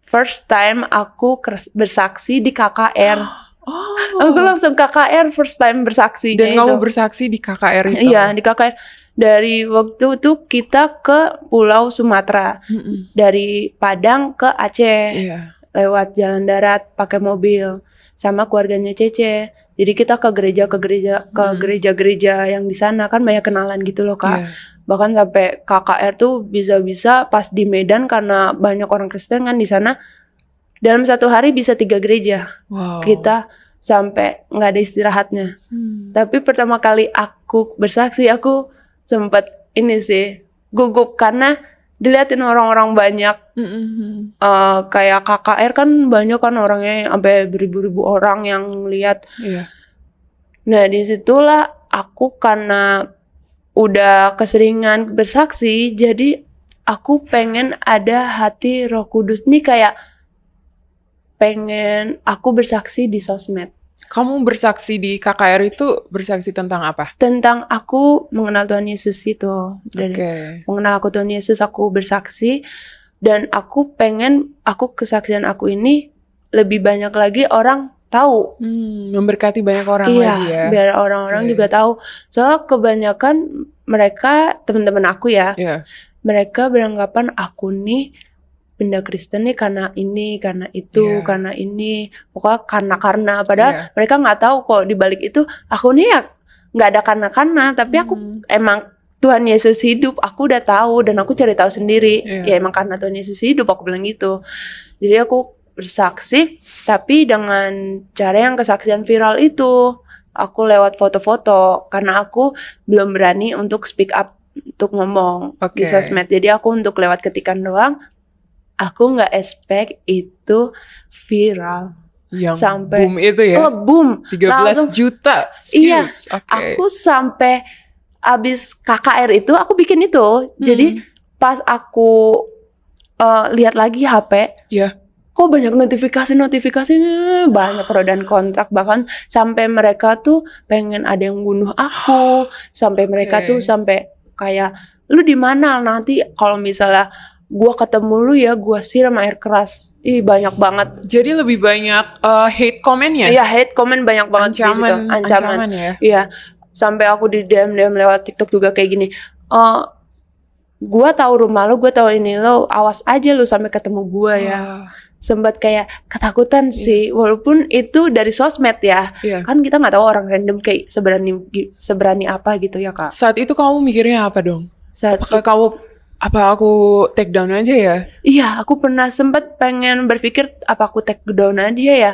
First time aku bersaksi di KKR. Oh. Aku langsung KKR first time bersaksi. Dan kamu bersaksi di KKR itu? Iya, di KKR. Dari waktu itu kita ke Pulau Sumatera. Mm-mm. Dari Padang ke Aceh. Iya. Lewat jalan darat pakai mobil sama keluarganya Cece. Jadi kita ke gereja-gereja yang di sana kan banyak kenalan gitu loh Kak. Iya. Bahkan sampai KKR tuh bisa-bisa pas di Medan karena banyak orang Kristen kan di sana. Dalam satu hari bisa 3 gereja. Wow. Kita sampai nggak ada istirahatnya. Tapi pertama kali aku bersaksi aku sempat ini sih gugup karena diliatin orang-orang banyak. Mm-mm. Kayak KKR kan banyak kan orangnya sampai beribu-ribu orang yang lihat. Iya. Nah disitulah aku karena udah keseringan bersaksi, jadi aku pengen ada hati Roh Kudus nih, kayak pengen aku bersaksi di sosmed. Kamu bersaksi di KKR itu bersaksi tentang apa? Tentang aku mengenal Tuhan Yesus itu. Dari Oke. mengenal aku Tuhan Yesus, aku bersaksi. Dan aku pengen kesaksian aku ini lebih banyak lagi orang tahu. Memberkati banyak orang lagi ya. Biar orang-orang Oke. juga tahu. Soalnya kebanyakan mereka, teman-teman aku ya, Iya. mereka beranggapan aku nih benda Kristen nih karena ini, karena itu, Iya. karena ini, pokoknya karena. Padahal Iya. mereka nggak tahu kok di balik itu aku nih ya nggak ada karena, tapi aku emang Tuhan Yesus hidup, aku udah tahu dan aku cari tahu sendiri. Iya. Ya emang karena Tuhan Yesus hidup, aku bilang gitu. Jadi aku bersaksi, tapi dengan cara yang kesaksian viral itu. Aku lewat foto-foto, karena aku belum berani untuk speak up, untuk ngomong di Oke. sosmed. Jadi aku untuk lewat ketikan doang, aku nggak expect itu viral. Yang Sampai boom itu ya. Oh boom, 13 langsung. juta Iya, views. Oke. aku sampai abis KKR itu aku bikin itu. Jadi pas aku lihat lagi HP, Iya. kok banyak notifikasinya, banyak pro dan kontrak, bahkan sampai mereka tuh pengen ada yang bunuh aku, sampai mereka Oke. tuh sampai kayak, "Lu di mana nanti kalau misalnya gua ketemu lu ya gua siram air keras." Ih banyak banget. Jadi lebih banyak hate comment-nya? Iya, hate comment banyak banget di situ. Ancaman ya. Iya, sampai aku di DM lewat TikTok juga kayak gini. Gua tahu rumah lu, gua tahu ini lo, awas aja lu sampai ketemu gua ya. Wah. Sempat kayak ketakutan sih, walaupun itu dari sosmed ya. Iya. Kan kita nggak tahu orang random kayak seberani apa gitu ya Kak. Saat itu kamu mikirnya apa dong? Saat Apa aku take down aja ya? Iya, aku pernah sempat pengen berpikir apa aku take down aja ya.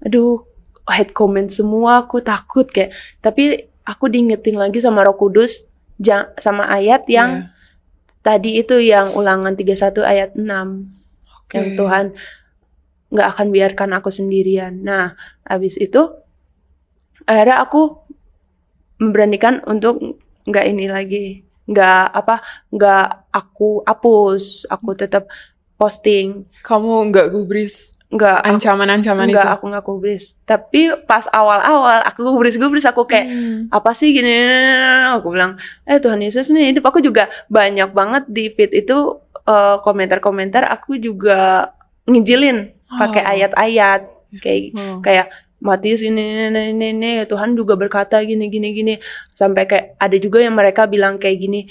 Aduh, hate comment semua, aku takut kayak. Tapi aku diingetin lagi sama Roh Kudus, sama ayat yang tadi itu, yang Ulangan 31 ayat 6. Oke. Yang Tuhan nggak akan biarkan aku sendirian. Nah, habis itu akhirnya aku memberanikan untuk nggak ini lagi, nggak aku hapus, aku tetap posting, Kamu nggak gubris nggak ancaman-ancaman itu? aku nggak gubris. Tapi pas awal-awal aku gubris, aku kayak apa sih gini, aku bilang Tuhan Yesus nih hidup. Aku juga banyak banget di feed itu komentar-komentar, aku juga ngijilin pakai ayat-ayat kayak Matius ini Tuhan juga berkata gini sampai kayak ada juga yang mereka bilang kayak gini,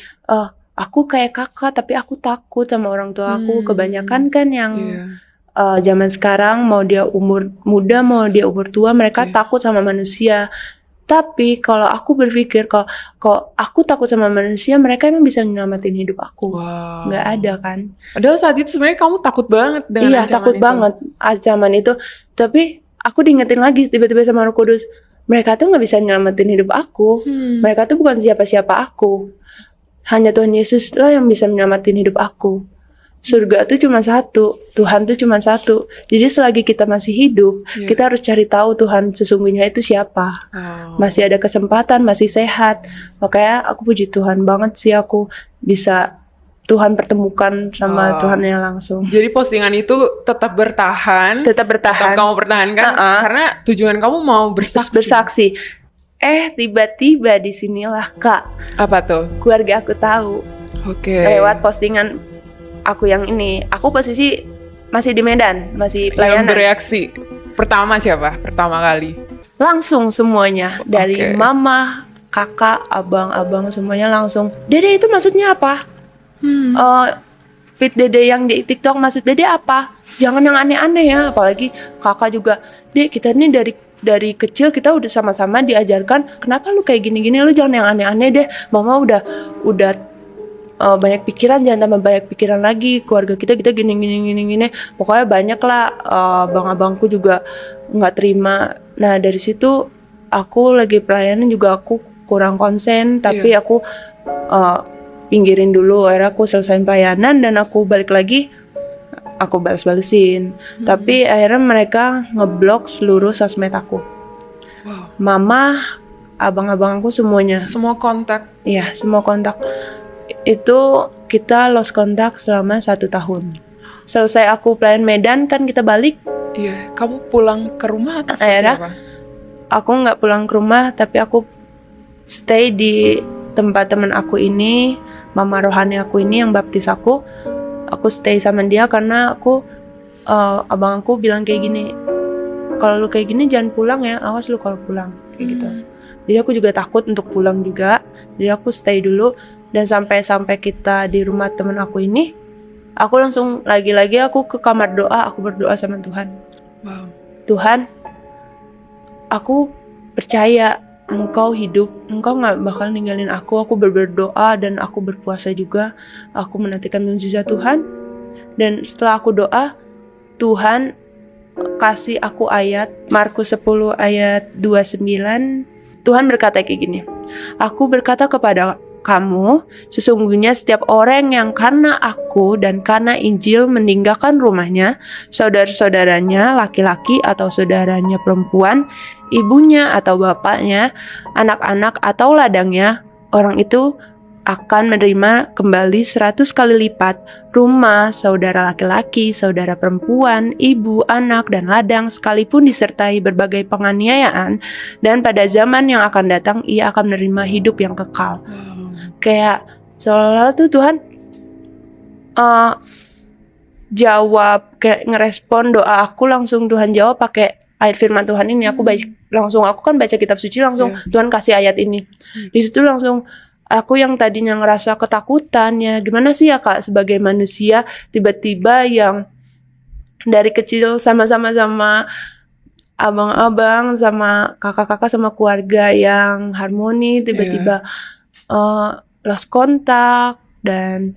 aku kayak kakak tapi aku takut sama orang tua aku. Kebanyakan kan yang zaman sekarang mau dia umur muda mau dia umur tua mereka takut sama manusia. Tapi kalau aku berpikir kalau aku takut sama manusia, mereka emang bisa nyelamatin hidup aku. Nggak ada kan. Padahal saat itu sebenarnya kamu takut banget dengan ancaman takut itu. banget ancaman itu. Tapi aku diingetin lagi tiba-tiba sama Roh Kudus, mereka tuh nggak bisa nyelamatin hidup aku. Mereka tuh bukan siapa-siapa aku. Hanya Tuhan Yesus lah yang bisa menyelamatin hidup aku. Surga tuh cuma satu, Tuhan tuh cuma satu. Jadi selagi kita masih hidup, kita harus cari tahu Tuhan sesungguhnya itu siapa. Masih ada kesempatan, masih sehat. Makanya aku puji Tuhan banget sih aku bisa Tuhan pertemukan sama Tuhannya langsung. Jadi postingan itu tetap bertahan. Tetap kamu pertahankan karena tujuan kamu mau bersaksi. Tiba-tiba disinilah Kak. Apa tuh? Keluarga aku tahu. Lewat postingan aku yang ini. Aku posisi masih di Medan, masih pelayanan. Yang bereaksi pertama siapa? Pertama kali? Langsung semuanya. Dari mama, kakak, abang semuanya langsung. Dede itu maksudnya apa? Fit Dede yang di TikTok maksud Dede apa? Jangan yang aneh-aneh ya. Apalagi kakak juga, Dek kita ini dari kecil kita udah sama-sama diajarkan, kenapa lu kayak gini-gini, lu jangan yang aneh-aneh deh. Mama udah banyak pikiran, jangan tambah banyak pikiran lagi. Keluarga kita gini. Pokoknya banyak lah. Abang-abangku juga nggak terima. Nah dari situ aku lagi pelayanan juga aku kurang konsen, tapi aku pinggirin dulu. Akhirnya aku selesaiin pelayanan dan aku balik lagi. Aku bales-balesin. Tapi akhirnya mereka ngeblok seluruh sosmed aku. Mama, abang-abang aku semuanya. Semua kontak. Iya, semua kontak. Itu kita lost kontak selama 1 tahun. Selesai aku pelayan Medan kan kita balik. Iya, kamu pulang ke rumah atau akhirnya apa? Aku nggak pulang ke rumah, tapi aku stay di tempat teman aku ini, mama rohani aku ini yang baptis aku. Aku stay sama dia karena abang aku bilang kayak gini, kalau lu kayak gini jangan pulang ya, awas lu kalau pulang kayak gitu. Jadi aku juga takut untuk pulang juga. Jadi aku stay dulu. Dan sampai kita di rumah temen aku ini, aku langsung lagi-lagi aku ke kamar doa, aku berdoa sama Tuhan. Tuhan, aku percaya Engkau hidup, Engkau gak bakal ninggalin aku berdoa dan aku berpuasa juga. Aku menantikan mukjizat Tuhan. Dan setelah aku doa, Tuhan kasih aku ayat Markus 10 ayat 29. Tuhan berkata kayak gini, aku berkata kepada kamu, sesungguhnya setiap orang yang karena aku dan karena Injil meninggalkan rumahnya, saudara-saudaranya laki-laki atau saudaranya perempuan, ibunya atau bapaknya, anak-anak atau ladangnya, orang itu akan menerima kembali 100 kali lipat rumah, saudara laki-laki, saudara perempuan, ibu, anak, dan ladang, sekalipun disertai berbagai penganiayaan, dan pada zaman yang akan datang ia akan menerima hidup yang kekal. Kayak seolah-olah tuh Tuhan jawab, kayak ngerespon doa aku, langsung Tuhan jawab pakai ayat firman Tuhan ini. Aku kan baca kitab suci langsung Tuhan kasih ayat ini. Di situ langsung aku yang tadinya ngerasa ketakutan, ya gimana sih ya Kak sebagai manusia, tiba-tiba yang dari kecil sama-sama abang-abang, sama kakak-kakak, sama keluarga yang harmoni, tiba-tiba lost kontak, dan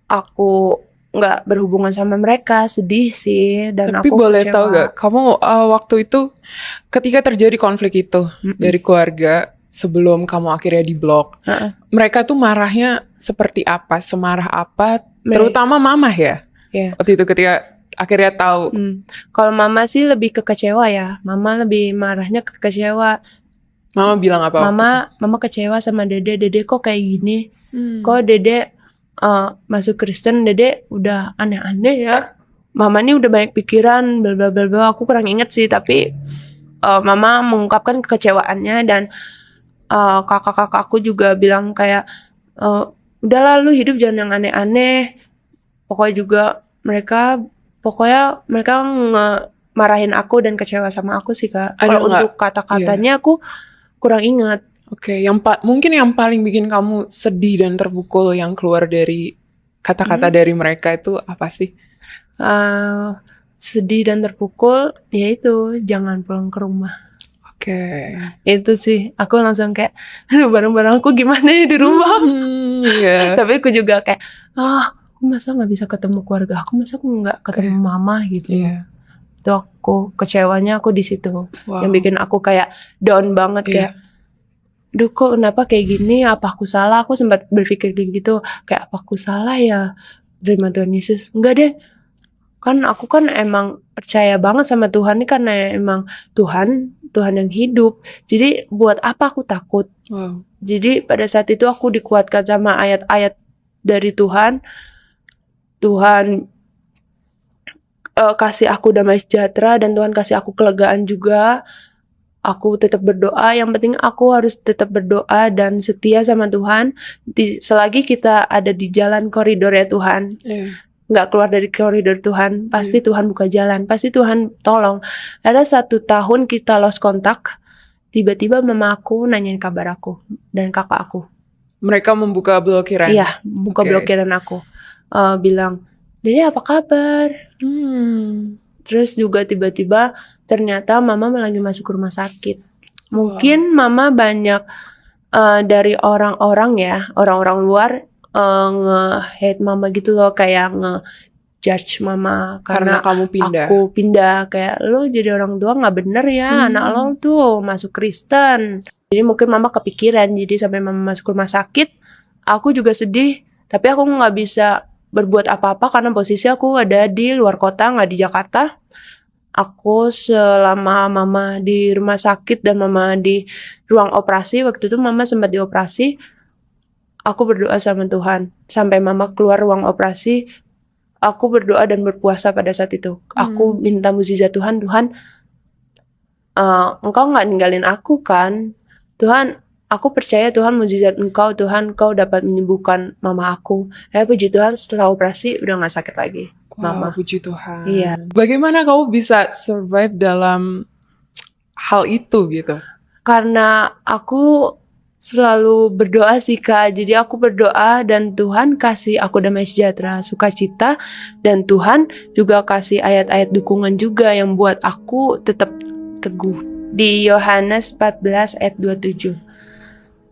aku nggak berhubungan sama mereka. Sedih sih, dan tapi aku boleh kecewa. tahu gak, kamu waktu itu ketika terjadi konflik itu dari keluarga, sebelum kamu akhirnya diblok, mereka tuh marahnya seperti apa, semarah apa? Terutama mama ya? Waktu itu ketika akhirnya tahu. Kalau mama sih lebih ke kecewa ya. Mama lebih marahnya ke kecewa. Mama bilang apa waktu itu? Mama kecewa sama Dede. Dede kok kayak gini? Hmm. Kok Dede masuk Kristen? Dede udah aneh-aneh ya. Mama ini udah banyak pikiran, bla bla bla bla. Aku kurang inget sih, tapi Mama mengungkapkan kekecewaannya, dan kakak-kakak aku juga bilang kayak udahlah lu hidup jangan yang aneh-aneh. Pokoknya mereka marahin aku dan kecewa sama aku sih, Kak. Ada Kalau nggak? untuk kata-katanya aku kurang ingat. Oke, mungkin yang paling bikin kamu sedih dan terpukul yang keluar dari kata-kata dari mereka itu apa sih? Sedih dan terpukul, yaitu jangan pulang ke rumah. Oke. Itu sih, aku langsung kayak, aduh barang-barang aku gimana ya di rumah. Iya. Tapi aku juga kayak, aku masa nggak bisa ketemu keluarga aku, masa aku nggak ketemu mama gitu. Iya. Itu aku kecewanya aku di situ. Wow. Yang bikin aku kayak down banget, kayak duh kok kenapa kayak gini, apa aku salah. Aku sempat berpikir gitu, kayak apa aku salah ya terima Tuhan Yesus. Enggak deh, kan aku kan emang percaya banget sama Tuhan nih, karena emang Tuhan yang hidup. Jadi buat apa aku takut? Wow. Jadi pada saat itu aku dikuatkan sama ayat-ayat dari Tuhan. Tuhan kasih aku damai sejahtera, dan Tuhan kasih aku kelegaan juga. Aku tetap berdoa, yang penting aku harus tetap berdoa dan setia sama Tuhan. Selagi kita ada di jalan koridor ya Tuhan, nggak keluar dari koridor Tuhan, pasti Tuhan buka jalan, pasti Tuhan tolong. Ada 1 tahun kita lost kontak, tiba-tiba mama aku nanyain kabar aku dan kakak aku. Mereka membuka blokiran? Iya, buka blokiran aku. Bilang, Dede apa kabar? Terus juga tiba-tiba ternyata mama lagi masuk rumah sakit. Mungkin mama banyak dari orang-orang luar nge-hate mama gitu loh, kayak nge-judge mama karena kamu pindah. Aku pindah, kayak lo jadi orang tua nggak bener ya, anak lo tuh masuk Kristen. Jadi mungkin mama kepikiran, jadi sampai mama masuk rumah sakit, aku juga sedih, tapi aku nggak bisa berbuat apa-apa karena posisi aku ada di luar kota, nggak di Jakarta. Aku selama mama di rumah sakit dan mama di ruang operasi, waktu itu mama sempat dioperasi, aku berdoa sama Tuhan. Sampai mama keluar ruang operasi, aku berdoa dan berpuasa pada saat itu. Aku minta mukjizat Tuhan, Engkau nggak ninggalin aku kan? Tuhan, aku percaya Tuhan, mukjizat Engkau, Tuhan, Kau dapat menyembuhkan mama aku. Puji Tuhan, setelah operasi udah nggak sakit lagi. Mama. Puji Tuhan. Iya. Bagaimana kamu bisa survive dalam hal itu gitu? Karena aku selalu berdoa sih, Kak. Jadi aku berdoa dan Tuhan kasih aku damai sejahtera, sukacita, dan Tuhan juga kasih ayat-ayat dukungan juga yang buat aku tetap teguh. Di Yohanes 14 ayat 27.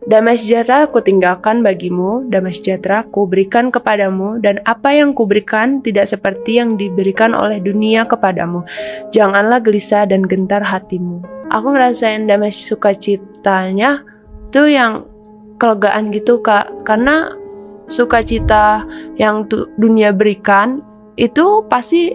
Damai sejahtera ku tinggalkan bagimu, damai sejahtera ku berikan kepadamu, dan apa yang ku berikan tidak seperti yang diberikan oleh dunia kepadamu. Janganlah gelisah dan gentar hatimu. Aku ngerasain damai sukacitanya tuh yang kelegaan gitu, Kak. Karena sukacita yang dunia berikan itu pasti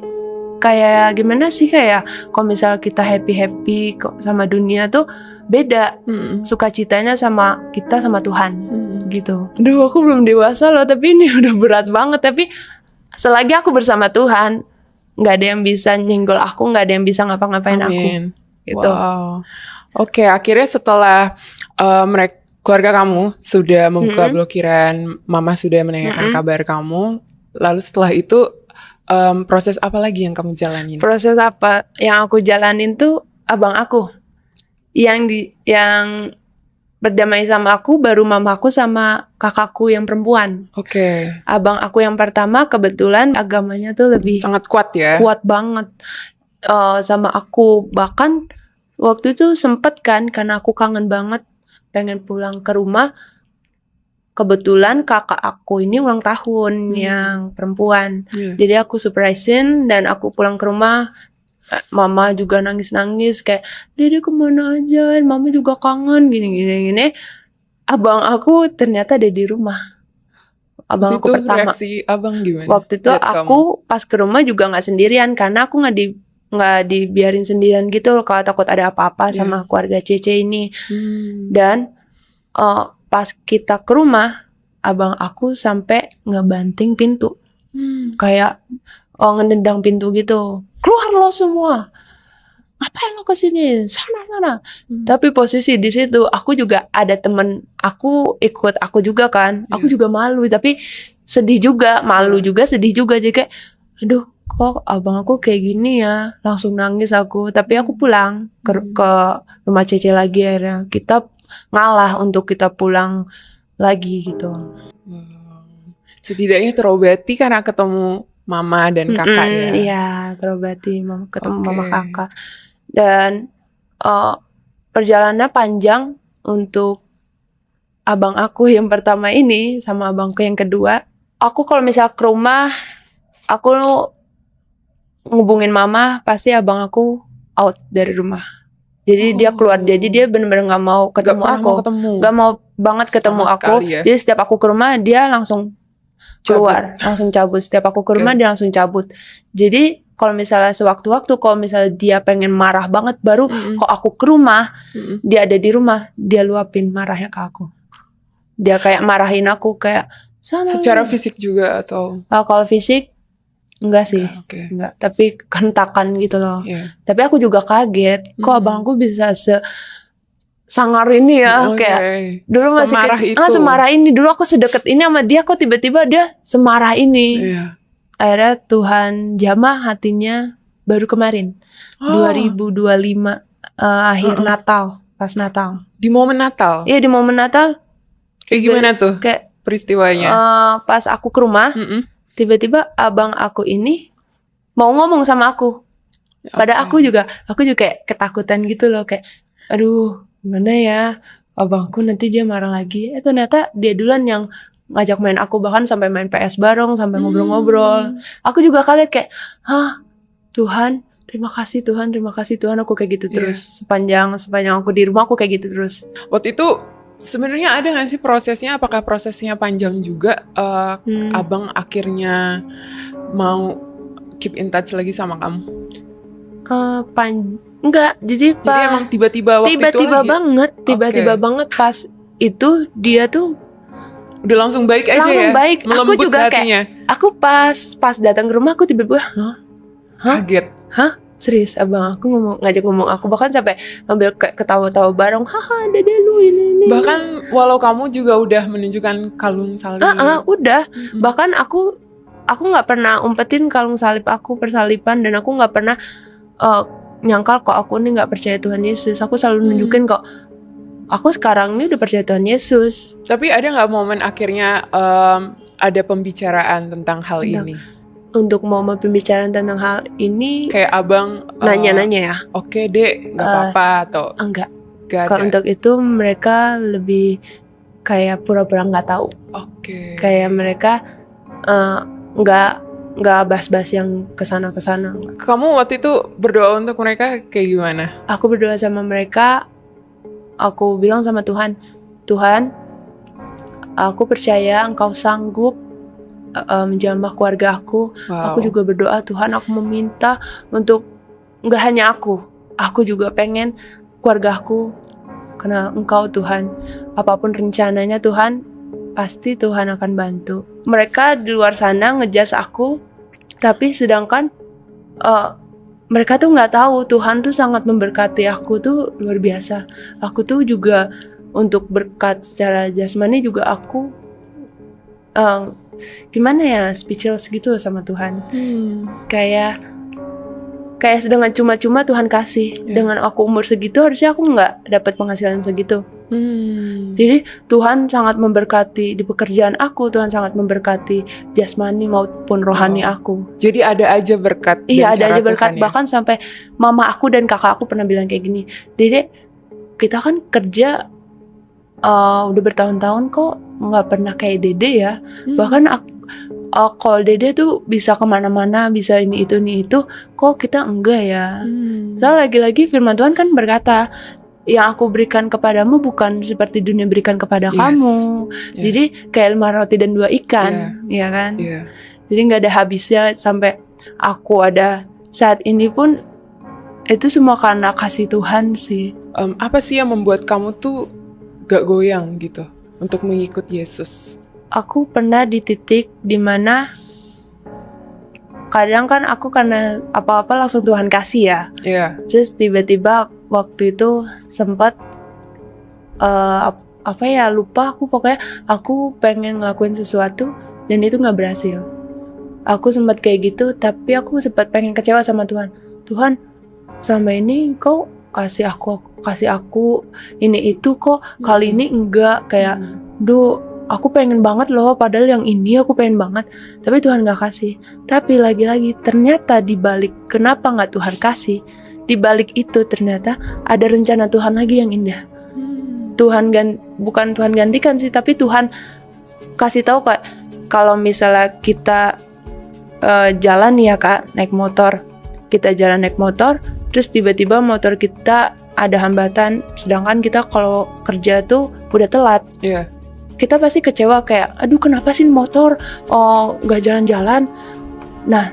kayak gimana sih, kayak kalau misal kita happy sama dunia tuh beda sukacitanya sama kita sama Tuhan gitu. Duh, aku belum dewasa loh, tapi ini udah berat banget. Tapi selagi aku bersama Tuhan, nggak ada yang bisa nyenggol aku, nggak ada yang bisa ngapa-ngapain aku gitu. Wow. Oke, akhirnya setelah keluarga kamu sudah membuka blokiran, mama sudah menanyakan kabar kamu, lalu setelah itu proses apa lagi yang kamu jalanin? Proses apa yang aku jalanin tuh, abang aku yang berdamai sama aku baru mamaku sama kakakku yang perempuan. Oke. Abang aku yang pertama kebetulan agamanya tuh lebih sangat kuat ya. Kuat banget sama aku. Bahkan waktu itu sempet kan, karena aku kangen banget pengen pulang ke rumah. Kebetulan kakak aku ini ulang tahun yang perempuan. Jadi aku surprisein dan aku pulang ke rumah. Mama juga nangis-nangis kayak, Dede kemana aja, mama juga kangen gini. Abang aku ternyata ada di rumah. Abang aku pertama. Reaksi abang gimana? Waktu itu aku pas ke rumah juga nggak sendirian, karena aku nggak nggak dibiarin sendirian gitu loh, kalau takut ada apa-apa sama keluarga Cece ini. Dan pas kita ke rumah, abang aku sampai ngebanting pintu, kayak ngedendang pintu gitu, keluar lo semua, ngapain lo kesini, sana. Tapi posisi di situ aku juga ada temen aku ikut aku juga kan, aku juga malu tapi sedih juga, malu juga, sedih juga, jadi kayak aduh kok abang aku kayak gini ya, langsung nangis aku. Tapi aku pulang ke rumah Cece lagi, akhirnya kita ngalah untuk kita pulang lagi gitu. Setidaknya terobati karena ketemu mama dan kakak ya. Iya, terobati ketemu mama kakak. Dan perjalanannya panjang untuk abang aku yang pertama ini sama abangku yang kedua. Aku kalau misal ke rumah, aku ngubungin mama, pasti abang aku out dari rumah. Jadi dia keluar, jadi dia benar-benar nggak mau ketemu aku, nggak mau banget ketemu aku. Ya. Jadi setiap aku ke rumah dia langsung keluar, langsung cabut. Setiap aku ke rumah dia langsung cabut. Jadi kalau misalnya sewaktu-waktu, kalau misalnya dia pengen marah banget, baru kok aku ke rumah, dia ada di rumah, dia luapin marahnya ke aku. Dia kayak marahin aku kayak secara fisik juga atau? Kalau fisik enggak sih, enggak. Tapi hentakan gitu loh. Tapi aku juga kaget, kok abang aku bisa sangar ini ya, kayak dulu masih semarah ini. Dulu aku sedekat ini sama dia, kok tiba-tiba dia semarah ini. Akhirnya Tuhan jamah hatinya baru kemarin, 2025 akhir Natal, pas Natal. Di momen Natal? Iya, di momen Natal. Kayak gimana tuh kayak peristiwanya? Pas aku ke rumah, tiba-tiba abang aku ini mau ngomong sama aku. Padahal aku juga kayak ketakutan gitu loh, kayak aduh gimana ya, abangku nanti dia marah lagi. Ternyata dia duluan yang ngajak main aku, bahkan sampai main PS bareng, sampai ngobrol-ngobrol. Aku juga kaget kayak, Tuhan, terima kasih Tuhan, aku kayak gitu terus. Sepanjang aku di rumah aku kayak gitu terus. Waktu itu sebenarnya ada nggak sih prosesnya? Apakah prosesnya panjang juga? Abang akhirnya mau keep in touch lagi sama kamu? Enggak, jadi emang tiba-tiba waktu itu banget, tiba-tiba banget pas itu dia tuh udah langsung baik aja langsung ya? Baik. Aku juga hatinya. Kayak aku pas datang ke rumah aku tiba-tiba kaget. Serius, abang aku ngajak ngomong aku, bahkan sampai ngambil kayak ketawa-tawa bareng, haha dede lu ini. Bahkan walau kamu juga udah menunjukkan kalung salib. Udah. Bahkan aku nggak pernah umpetin kalung salib aku, persalipan, dan aku nggak pernah nyangkal kok aku nih nggak percaya Tuhan Yesus. Aku selalu nunjukin kok aku sekarang ini udah percaya Tuhan Yesus. Tapi ada nggak momen akhirnya ada pembicaraan tentang hal ini? Untuk momen pembicaraan tentang hal ini, kayak abang nanya-nanya ya. Oke dek, nggak apa-apa atau enggak? Kalau untuk itu mereka lebih kayak pura-pura nggak tahu. Kayak mereka nggak bas-bas yang kesana. Kamu waktu itu berdoa untuk mereka kayak gimana? Aku berdoa sama mereka. Aku bilang sama Tuhan, aku percaya Engkau sanggup menjamah keluarga aku. Aku juga berdoa, Tuhan, aku meminta untuk nggak hanya aku juga pengen keluarga aku karena Engkau Tuhan. Apapun rencananya Tuhan, pasti Tuhan akan bantu. Mereka di luar sana ngejas aku, tapi sedangkan mereka tuh nggak tahu Tuhan tuh sangat memberkati aku tuh luar biasa. Aku tuh juga untuk berkat secara jasmani juga aku gimana ya, speechless gitu sama Tuhan. Kayak dengan cuma-cuma Tuhan kasih. Dengan aku umur segitu harusnya aku nggak dapat penghasilan segitu. Jadi Tuhan sangat memberkati di pekerjaan aku, Tuhan sangat memberkati jasmani maupun rohani aku. Jadi ada aja berkat. Iya, ada aja berkat. Ya? Bahkan sampai mama aku dan kakak aku pernah bilang kayak gini, Dede, kita kan kerja udah bertahun-tahun kok nggak pernah kayak Dede ya. Bahkan kalau Dede tuh bisa kemana-mana, bisa ini itu, kok kita enggak ya. Soalnya lagi-lagi firman Tuhan kan berkata, yang aku berikan kepadamu bukan seperti dunia berikan kepada kamu. Jadi kayak 5 roti dan 2 ikan, ya kan. Jadi nggak ada habisnya. Sampai aku ada saat ini pun Itu semua karena kasih Tuhan sih. Apa sih yang membuat kamu tuh gak goyang gitu untuk mengikut Yesus? Aku pernah di titik dimana kadang kan aku karena apa-apa langsung Tuhan kasih ya. Iya. Terus tiba-tiba waktu itu sempat lupa aku, pokoknya aku pengen ngelakuin sesuatu dan itu nggak berhasil. Aku sempat kayak gitu, tapi aku sempat pengen kecewa sama Tuhan. Tuhan, selama ini kau kasih aku ini itu kok kali ini enggak, kayak aku pengen banget loh, padahal yang ini aku pengen banget, tapi Tuhan gak kasih. Tapi lagi-lagi ternyata dibalik kenapa gak Tuhan kasih, dibalik itu ternyata ada rencana Tuhan lagi yang indah. Bukan Tuhan gantikan sih, tapi Tuhan kasih tahu kayak kalau misalnya kita jalan ya Kak, naik motor, kita jalan naik motor, terus tiba-tiba motor kita ada hambatan, sedangkan kita kalau kerja tuh udah telat. Iya. Kita pasti kecewa kayak, aduh kenapa sih motor gak jalan-jalan. Nah,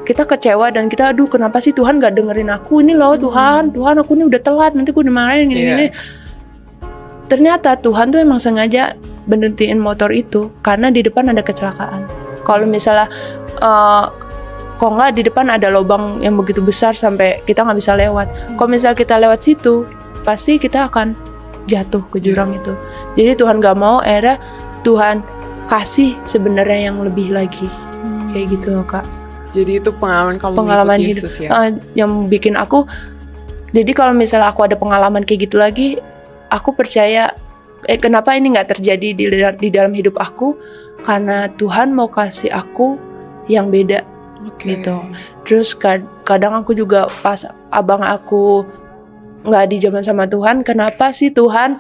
kita kecewa dan kita, aduh kenapa sih Tuhan gak dengerin aku ini loh. Tuhan aku ini udah telat, nanti aku dimarahin gini-gini. Ternyata Tuhan tuh emang sengaja berhentiin motor itu karena di depan ada kecelakaan. Kalau misalnya kok nggak di depan ada lubang yang begitu besar sampai kita nggak bisa lewat. Kalau misalnya kita lewat situ, pasti kita akan jatuh ke jurang itu. Jadi Tuhan gak mau, akhirnya Tuhan kasih sebenarnya yang lebih lagi. Kayak gitu loh Kak. Jadi itu pengalaman kamu Pengalaman mengikut hidup Yesus ya? yang bikin aku. Jadi kalau misalnya aku ada pengalaman kayak gitu lagi, aku percaya kenapa ini gak terjadi di dalam hidup aku, karena Tuhan mau kasih aku yang beda. Gitu. Terus kadang aku juga pas abang aku nggak dijamah sama Tuhan, kenapa sih Tuhan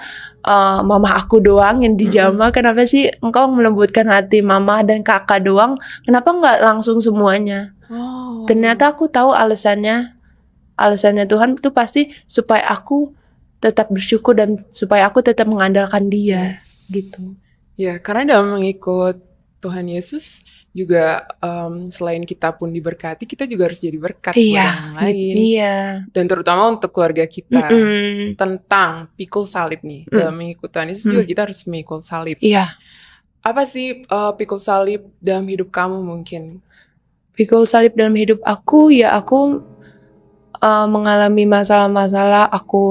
mama aku doang yang dijamah, kenapa sih engkau melembutkan hati mama dan kakak doang, kenapa nggak langsung semuanya? Ternyata aku tahu alasannya Tuhan itu pasti supaya aku tetap bersyukur dan supaya aku tetap mengandalkan Dia. Gitu. Ya, karena dalam mengikut Tuhan Yesus juga selain kita pun diberkati, kita juga harus jadi berkat buat orang lain. Iya. Dan terutama untuk keluarga kita. Tentang pikul salib nih. Dalam mengikut Tuhan Yesus juga kita harus memikul salib. Iya. Apa sih pikul salib dalam hidup kamu mungkin? Pikul salib dalam hidup aku, ya aku mengalami masalah-masalah, aku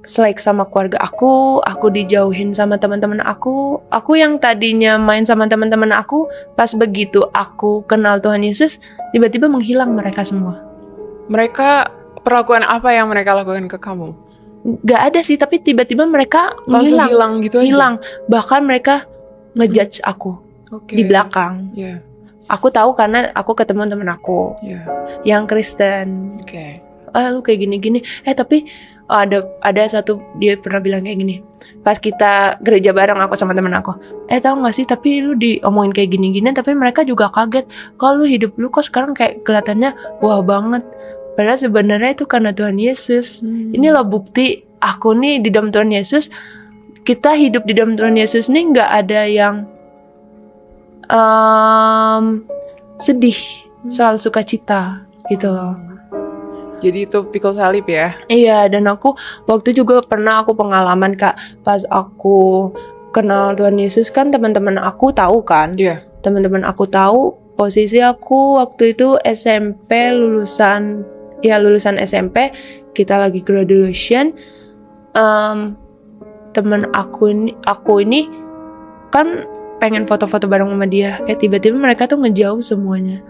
selek sama keluarga aku dijauhin sama teman-teman aku yang tadinya main sama teman-teman aku, pas begitu aku kenal Tuhan Yesus, tiba-tiba menghilang mereka semua. Mereka, perlakuan apa yang mereka lakukan ke kamu? Gak ada sih, tapi tiba-tiba mereka langsung hilang gitu aja? Hilang, bahkan mereka ngejudge aku di belakang. Aku tahu karena aku ketemu teman aku yang Kristen. Lu kayak gini-gini, tapi ada satu dia pernah bilang kayak gini, pas kita gereja bareng aku sama temen aku, tahu nggak sih, tapi lu diomongin kayak gini-gini, tapi mereka juga kaget kalau hidup lu kok sekarang kayak kelihatannya wah banget, padahal sebenarnya itu karena Tuhan Yesus. Ini loh bukti aku nih di dalam Tuhan Yesus. Kita hidup di dalam Tuhan Yesus nih nggak ada yang sedih, selalu sukacita gitu loh. Jadi itu pikul salib ya? Iya, dan aku waktu juga pernah aku pengalaman Kak, pas aku kenal Tuhan Yesus kan teman-teman aku tahu kan? Iya. Teman-teman aku tahu posisi aku waktu itu SMP, lulusan SMP, kita lagi graduation. Teman aku ini kan pengen foto-foto bareng sama dia, kayak tiba-tiba mereka tuh ngejauh semuanya.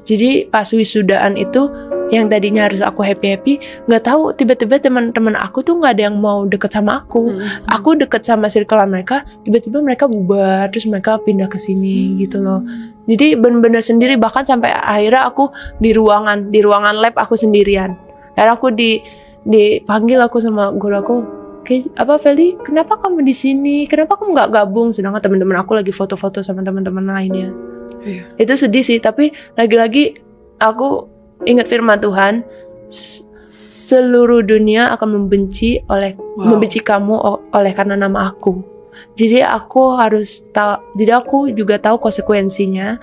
Jadi pas wisudaan itu yang tadinya harus aku happy, nggak tahu tiba-tiba teman-teman aku tuh nggak ada yang mau deket sama aku. Aku deket sama circle mereka, tiba-tiba mereka bubar, terus mereka pindah ke sini gitu loh. Jadi benar-benar sendiri, bahkan sampai akhirnya aku di ruangan lab aku sendirian. Akhirnya aku dipanggil aku sama guru aku, Feli, kenapa kamu di sini? Kenapa kamu nggak gabung? Sedangkan teman-teman aku lagi foto-foto sama teman-teman lainnya. Itu sedih sih, tapi lagi-lagi aku ingat firman Tuhan, seluruh dunia akan membenci kamu oleh karena nama aku. Jadi aku harus tahu, jadi aku juga tahu konsekuensinya.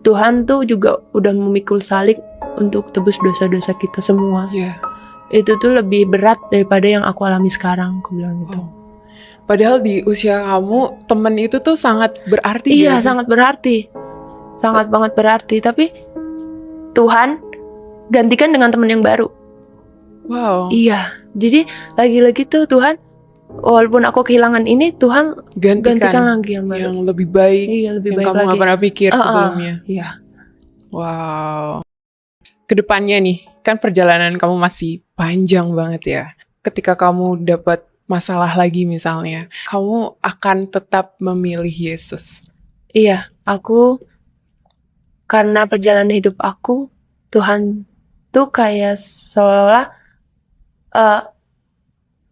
Tuhan tuh juga udah memikul salib untuk tebus dosa-dosa kita semua. Iya. Itu tuh lebih berat daripada yang aku alami sekarang, aku bilang gitu. Oh. Padahal di usia kamu temen itu tuh sangat berarti. Iya, gak sih? sangat berarti. Sangat banget berarti. Tapi Tuhan gantikan dengan teman yang baru. Wow. Iya. Jadi lagi-lagi tuh Tuhan, walaupun aku kehilangan ini, Tuhan gantikan lagi yang baru. yang lebih baik. Iya, lebih yang baik kamu lagi. gak pernah pikir sebelumnya. Iya. Wow. Kedepannya nih, kan perjalanan kamu masih panjang banget ya. Ketika kamu dapat masalah lagi misalnya, kamu akan tetap memilih Yesus. Iya, aku karena perjalanan hidup aku, Tuhan tuh kayak seolah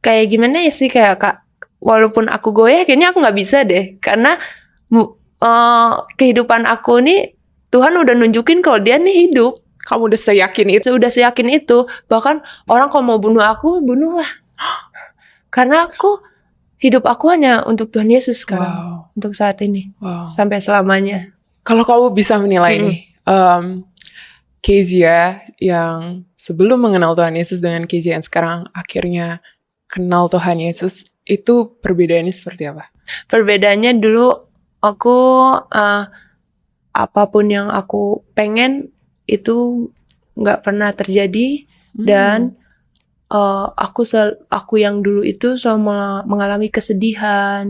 kayak gimana ya sih, kayak Kak, walaupun aku goyah, kayaknya aku nggak bisa deh, karena kehidupan aku nih Tuhan udah nunjukin kalau dia nih hidup. Kamu udah seyakin itu? Udah seyakin itu, bahkan orang kalau mau bunuh aku, bunuhlah. Karena hidup aku hanya untuk Tuhan Yesus sekarang, Wow. untuk saat ini, Wow. sampai selamanya. Kalau kamu bisa menilai nih, Kezia yang sebelum mengenal Tuhan Yesus dengan Kezia yang sekarang akhirnya kenal Tuhan Yesus, itu perbedaannya seperti apa? Perbedaannya dulu aku apapun yang aku pengen itu nggak pernah terjadi, dan aku yang dulu itu selalu mengalami kesedihan,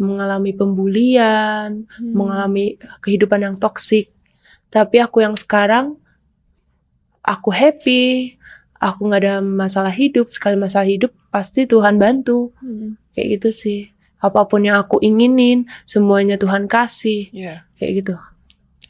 mengalami pembulian, mengalami kehidupan yang toksik. Tapi aku yang sekarang, aku happy, aku nggak ada masalah hidup. Sekali masalah hidup pasti Tuhan bantu. Kayak gitu sih. Apapun yang aku inginin, semuanya Tuhan kasih. Yeah. Kayak gitu.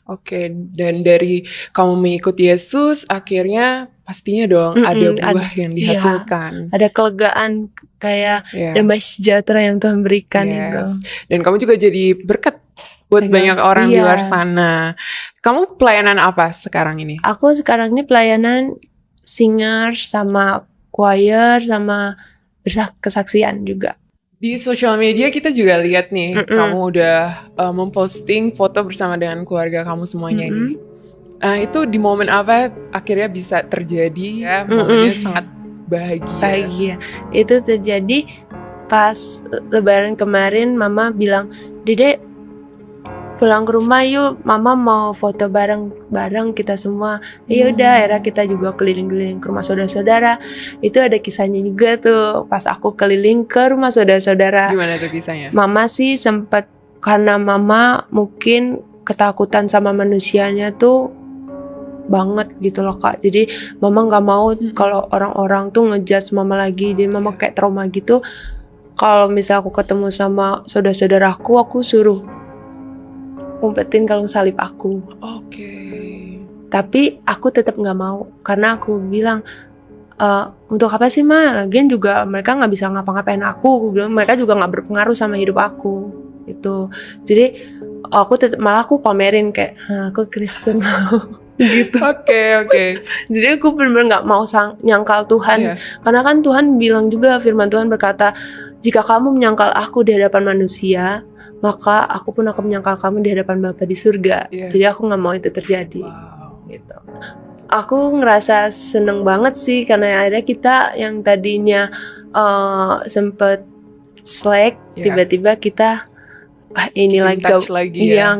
Oke, dan dari kamu mengikuti Yesus, akhirnya pastinya dong ada buah yang dihasilkan. Ada kelegaan, kayak Yeah. damai sejahtera yang Tuhan berikan Yes. itu. Dan kamu juga jadi berkat buat banyak orang di Iya. luar sana. Kamu pelayanan apa sekarang ini? Aku sekarang ini pelayanan singer sama choir sama kesaksian juga. Di sosial media kita juga lihat nih, kamu udah memposting foto bersama dengan keluarga kamu semuanya ini. Nah, itu di momen apa akhirnya bisa terjadi ya? Momennya sangat bahagia. Bahagia. Itu terjadi pas Lebaran kemarin. Mama bilang, "Dede, pulang ke rumah yuk, Mama mau foto bareng kita semua." Ya udah, akhirnya kita juga keliling-keliling ke rumah saudara-saudara. Itu ada kisahnya juga tuh, pas aku keliling ke rumah saudara-saudara. Gimana tuh kisahnya? Mama sih sempat, karena Mama mungkin ketakutan sama manusianya tuh banget gitu loh Kak. Jadi Mama nggak mau kalau orang-orang tuh ngejudge Mama lagi. Jadi Mama kayak trauma gitu. Kalau misal aku ketemu sama saudara-saudaraku, aku suruh umpetin kalung salib aku. Oke. Tapi aku tetap nggak mau, karena aku bilang, untuk apa sih Ma? Lagian juga mereka nggak bisa ngapa-ngapain aku. Aku bilang mereka juga nggak berpengaruh sama hidup aku. Itu. Jadi aku tetap, malah aku pamerin kayak, aku Kristen. Gitu. Oke. Jadi aku benar-benar nggak mau nyangkal Tuhan. Iya. Karena kan Tuhan bilang juga, firman Tuhan berkata, jika kamu menyangkal aku di hadapan manusia, maka aku pun akan menyangkal kamu di hadapan Bapa di surga. Yes. Jadi aku nggak mau itu terjadi. Wow. Gitu. Aku ngerasa seneng banget sih, karena akhirnya kita yang tadinya sempet slack, tiba-tiba kita ini lagi,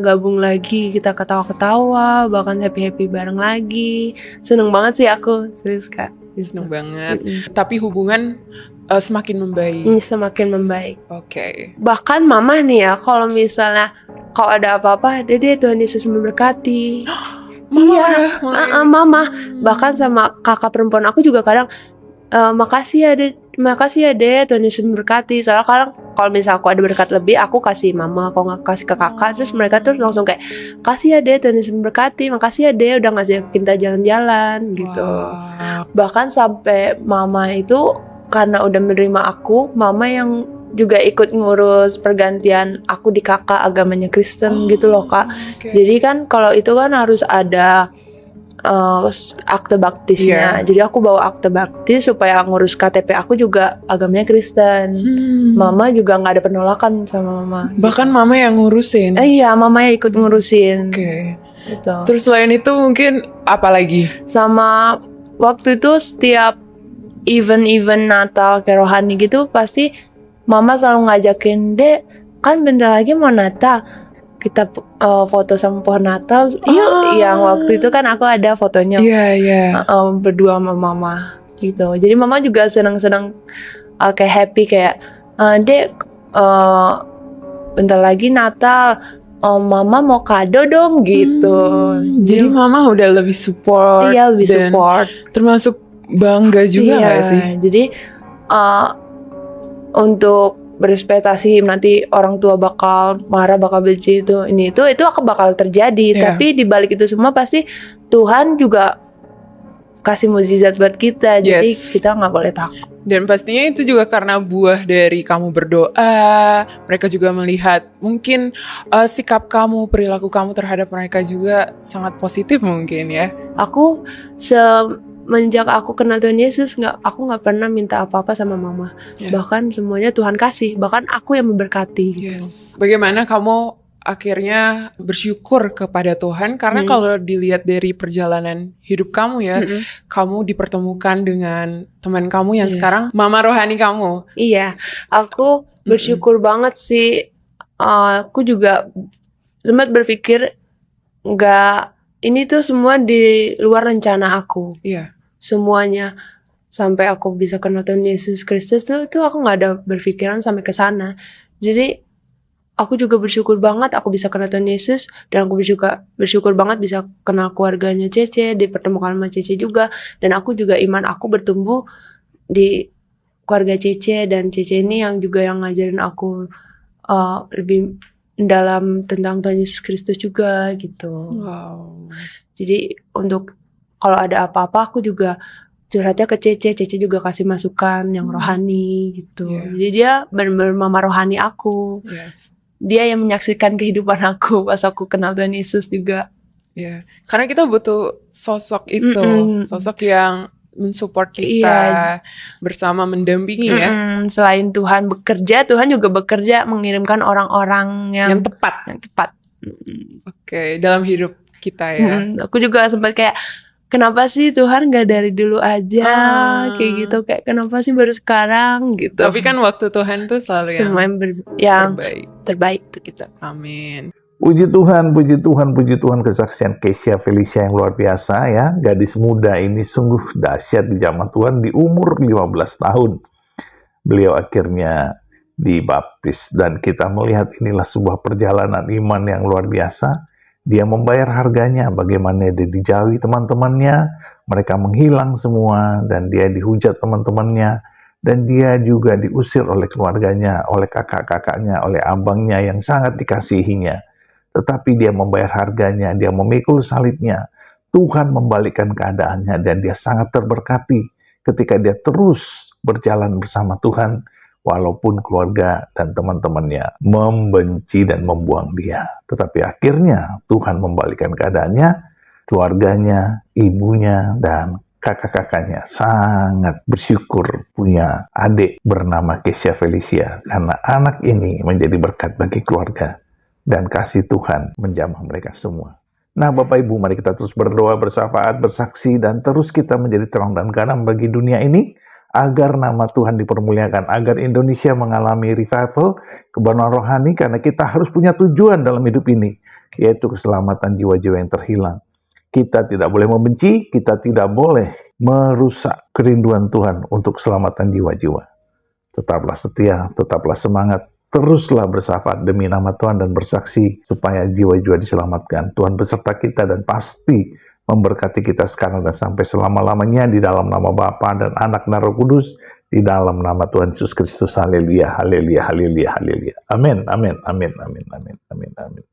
gabung lagi, kita ketawa-ketawa, bahkan happy-happy bareng lagi. Seneng banget sih aku, serius Kak. Seneng banget. Tapi hubungan semakin membaik. Semakin membaik. Oke. Bahkan Mama nih ya, kalau misalnya kalau ada apa-apa, Dede, Tuhan Yesus memberkati. Mama iya, udah Mama. Bahkan sama kakak perempuan aku juga kadang, makasih ya Dede, Tuhan Yesus memberkati. Soalnya kadang kalau misalnya aku ada berkat lebih, aku kasih Mama, aku nggak kasih ke kakak. Terus mereka tuh langsung kayak, kasih ya Dede, Tuhan Yesus memberkati, makasih ya Dede udah ngasih kita jalan-jalan gitu. Wow. Bahkan sampai Mama itu, karena udah menerima aku, Mama yang juga ikut ngurus pergantian aku di kakak agamanya Kristen gitu loh Kak. Okay. Jadi kan kalau itu kan harus ada akte baptisnya. Jadi aku bawa akte baptis supaya ngurus KTP aku juga agamanya Kristen. Mama juga nggak ada penolakan sama Mama. Bahkan Mama yang ngurusin. Iya, Mama yang ikut ngurusin. Oke. gitu. Terus selain itu mungkin apa lagi? Sama waktu itu setiap event-event Natal kayak rohani gitu pasti mama selalu ngajakin, "Dek, kan bentar lagi mau Natal, kita foto sama pohon Natal yuk." Yang waktu itu kan aku ada fotonya Iya. berdua sama mama gitu. Jadi mama juga senang-senang, kayak happy kayak, "Dek, bentar lagi Natal, mama mau kado dong," gitu. Jadi mama udah lebih support. Iya, lebih dan support. termasuk bangga juga Iya, nggak sih? jadi untuk berekspektasi nanti orang tua bakal marah, bakal benci itu aku bakal terjadi. Iya. Tapi di balik itu semua pasti Tuhan juga kasih mukjizat buat kita. Jadi Yes. kita nggak boleh takut. Dan pastinya itu juga karena buah dari kamu berdoa. Mereka juga melihat mungkin sikap kamu, perilaku kamu terhadap mereka juga sangat positif mungkin ya. Aku semenjak aku kenal Tuhan Yesus, aku nggak pernah minta apa-apa sama mama. Yeah. Bahkan semuanya Tuhan kasih. Bahkan aku yang memberkati gitu. Yes. Bagaimana kamu akhirnya bersyukur kepada Tuhan karena kalau dilihat dari perjalanan hidup kamu ya, kamu dipertemukan dengan teman kamu yang sekarang mama rohani kamu. Iya, aku bersyukur banget sih. Aku juga sempat berpikir ini tuh semua di luar rencana aku. Iya. Semuanya sampai aku bisa kenal Tuhan Yesus Kristus tuh aku nggak ada berpikiran sampai ke sana. Jadi aku juga bersyukur banget aku bisa kenal Tuhan Yesus, dan aku juga bersyukur banget bisa kenal keluarganya Cece, dipertemukan sama Cece juga, dan aku juga iman aku bertumbuh di keluarga Cece, dan Cece ini yang ngajarin aku lebih dalam tentang Tuhan Yesus Kristus juga gitu. Wow. Jadi untuk kalau ada apa-apa aku juga curhatnya ke Cece juga kasih masukan yang rohani gitu. Yeah. Jadi dia benar-benar mama rohani aku. Yes. Dia yang menyaksikan kehidupan aku pas aku kenal Tuhan Yesus juga. Ya, karena kita butuh sosok itu, sosok yang mensupport kita, bersama mendampingi ya. Selain Tuhan bekerja, Tuhan juga bekerja mengirimkan orang-orang yang tepat. Oke, dalam hidup kita ya. Aku juga sempat kayak, kenapa sih Tuhan gak dari dulu aja kayak gitu, kayak kenapa sih baru sekarang gitu. Tapi kan waktu Tuhan tuh selalu semua yang terbaik tuh kita. Amin. Puji Tuhan, puji Tuhan, puji Tuhan, kesaksian Keisha Felicia yang luar biasa ya. Gadis muda ini sungguh dahsyat di zaman Tuhan di umur 15 tahun. Beliau akhirnya dibaptis dan kita melihat inilah sebuah perjalanan iman yang luar biasa. Dia membayar harganya, bagaimana dia dijauhi teman-temannya, mereka menghilang semua, dan dia dihujat teman-temannya, dan dia juga diusir oleh keluarganya, oleh kakak-kakaknya, oleh abangnya yang sangat dikasihinya. Tetapi dia membayar harganya, dia memikul salibnya. Tuhan membalikkan keadaannya, dan dia sangat terberkati ketika dia terus berjalan bersama Tuhan, walaupun keluarga dan teman-temannya membenci dan membuang dia. Tetapi akhirnya Tuhan membalikkan keadaannya, keluarganya, ibunya, dan kakak-kakaknya sangat bersyukur punya adik bernama Keisha Felicia, karena anak ini menjadi berkat bagi keluarga, dan kasih Tuhan menjamah mereka semua. Nah Bapak Ibu, mari kita terus berdoa, bersyafaat, bersaksi, dan terus kita menjadi terang dan garam bagi dunia ini, agar nama Tuhan dipermuliakan, agar Indonesia mengalami revival, kebenaran rohani, karena kita harus punya tujuan dalam hidup ini, yaitu keselamatan jiwa-jiwa yang terhilang. Kita tidak boleh membenci, kita tidak boleh merusak kerinduan Tuhan untuk keselamatan jiwa-jiwa. Tetaplah setia, tetaplah semangat, teruslah bersyafaat demi nama Tuhan dan bersaksi supaya jiwa-jiwa diselamatkan. Tuhan beserta kita dan pasti memberkati kita sekarang dan sampai selama-lamanya, di dalam nama Bapa dan Anak dan Roh Kudus, di dalam nama Tuhan Yesus Kristus. Haleluya, haleluya, haleluya, haleluya. Amin, amin, amin, amin, amin, amin, amin.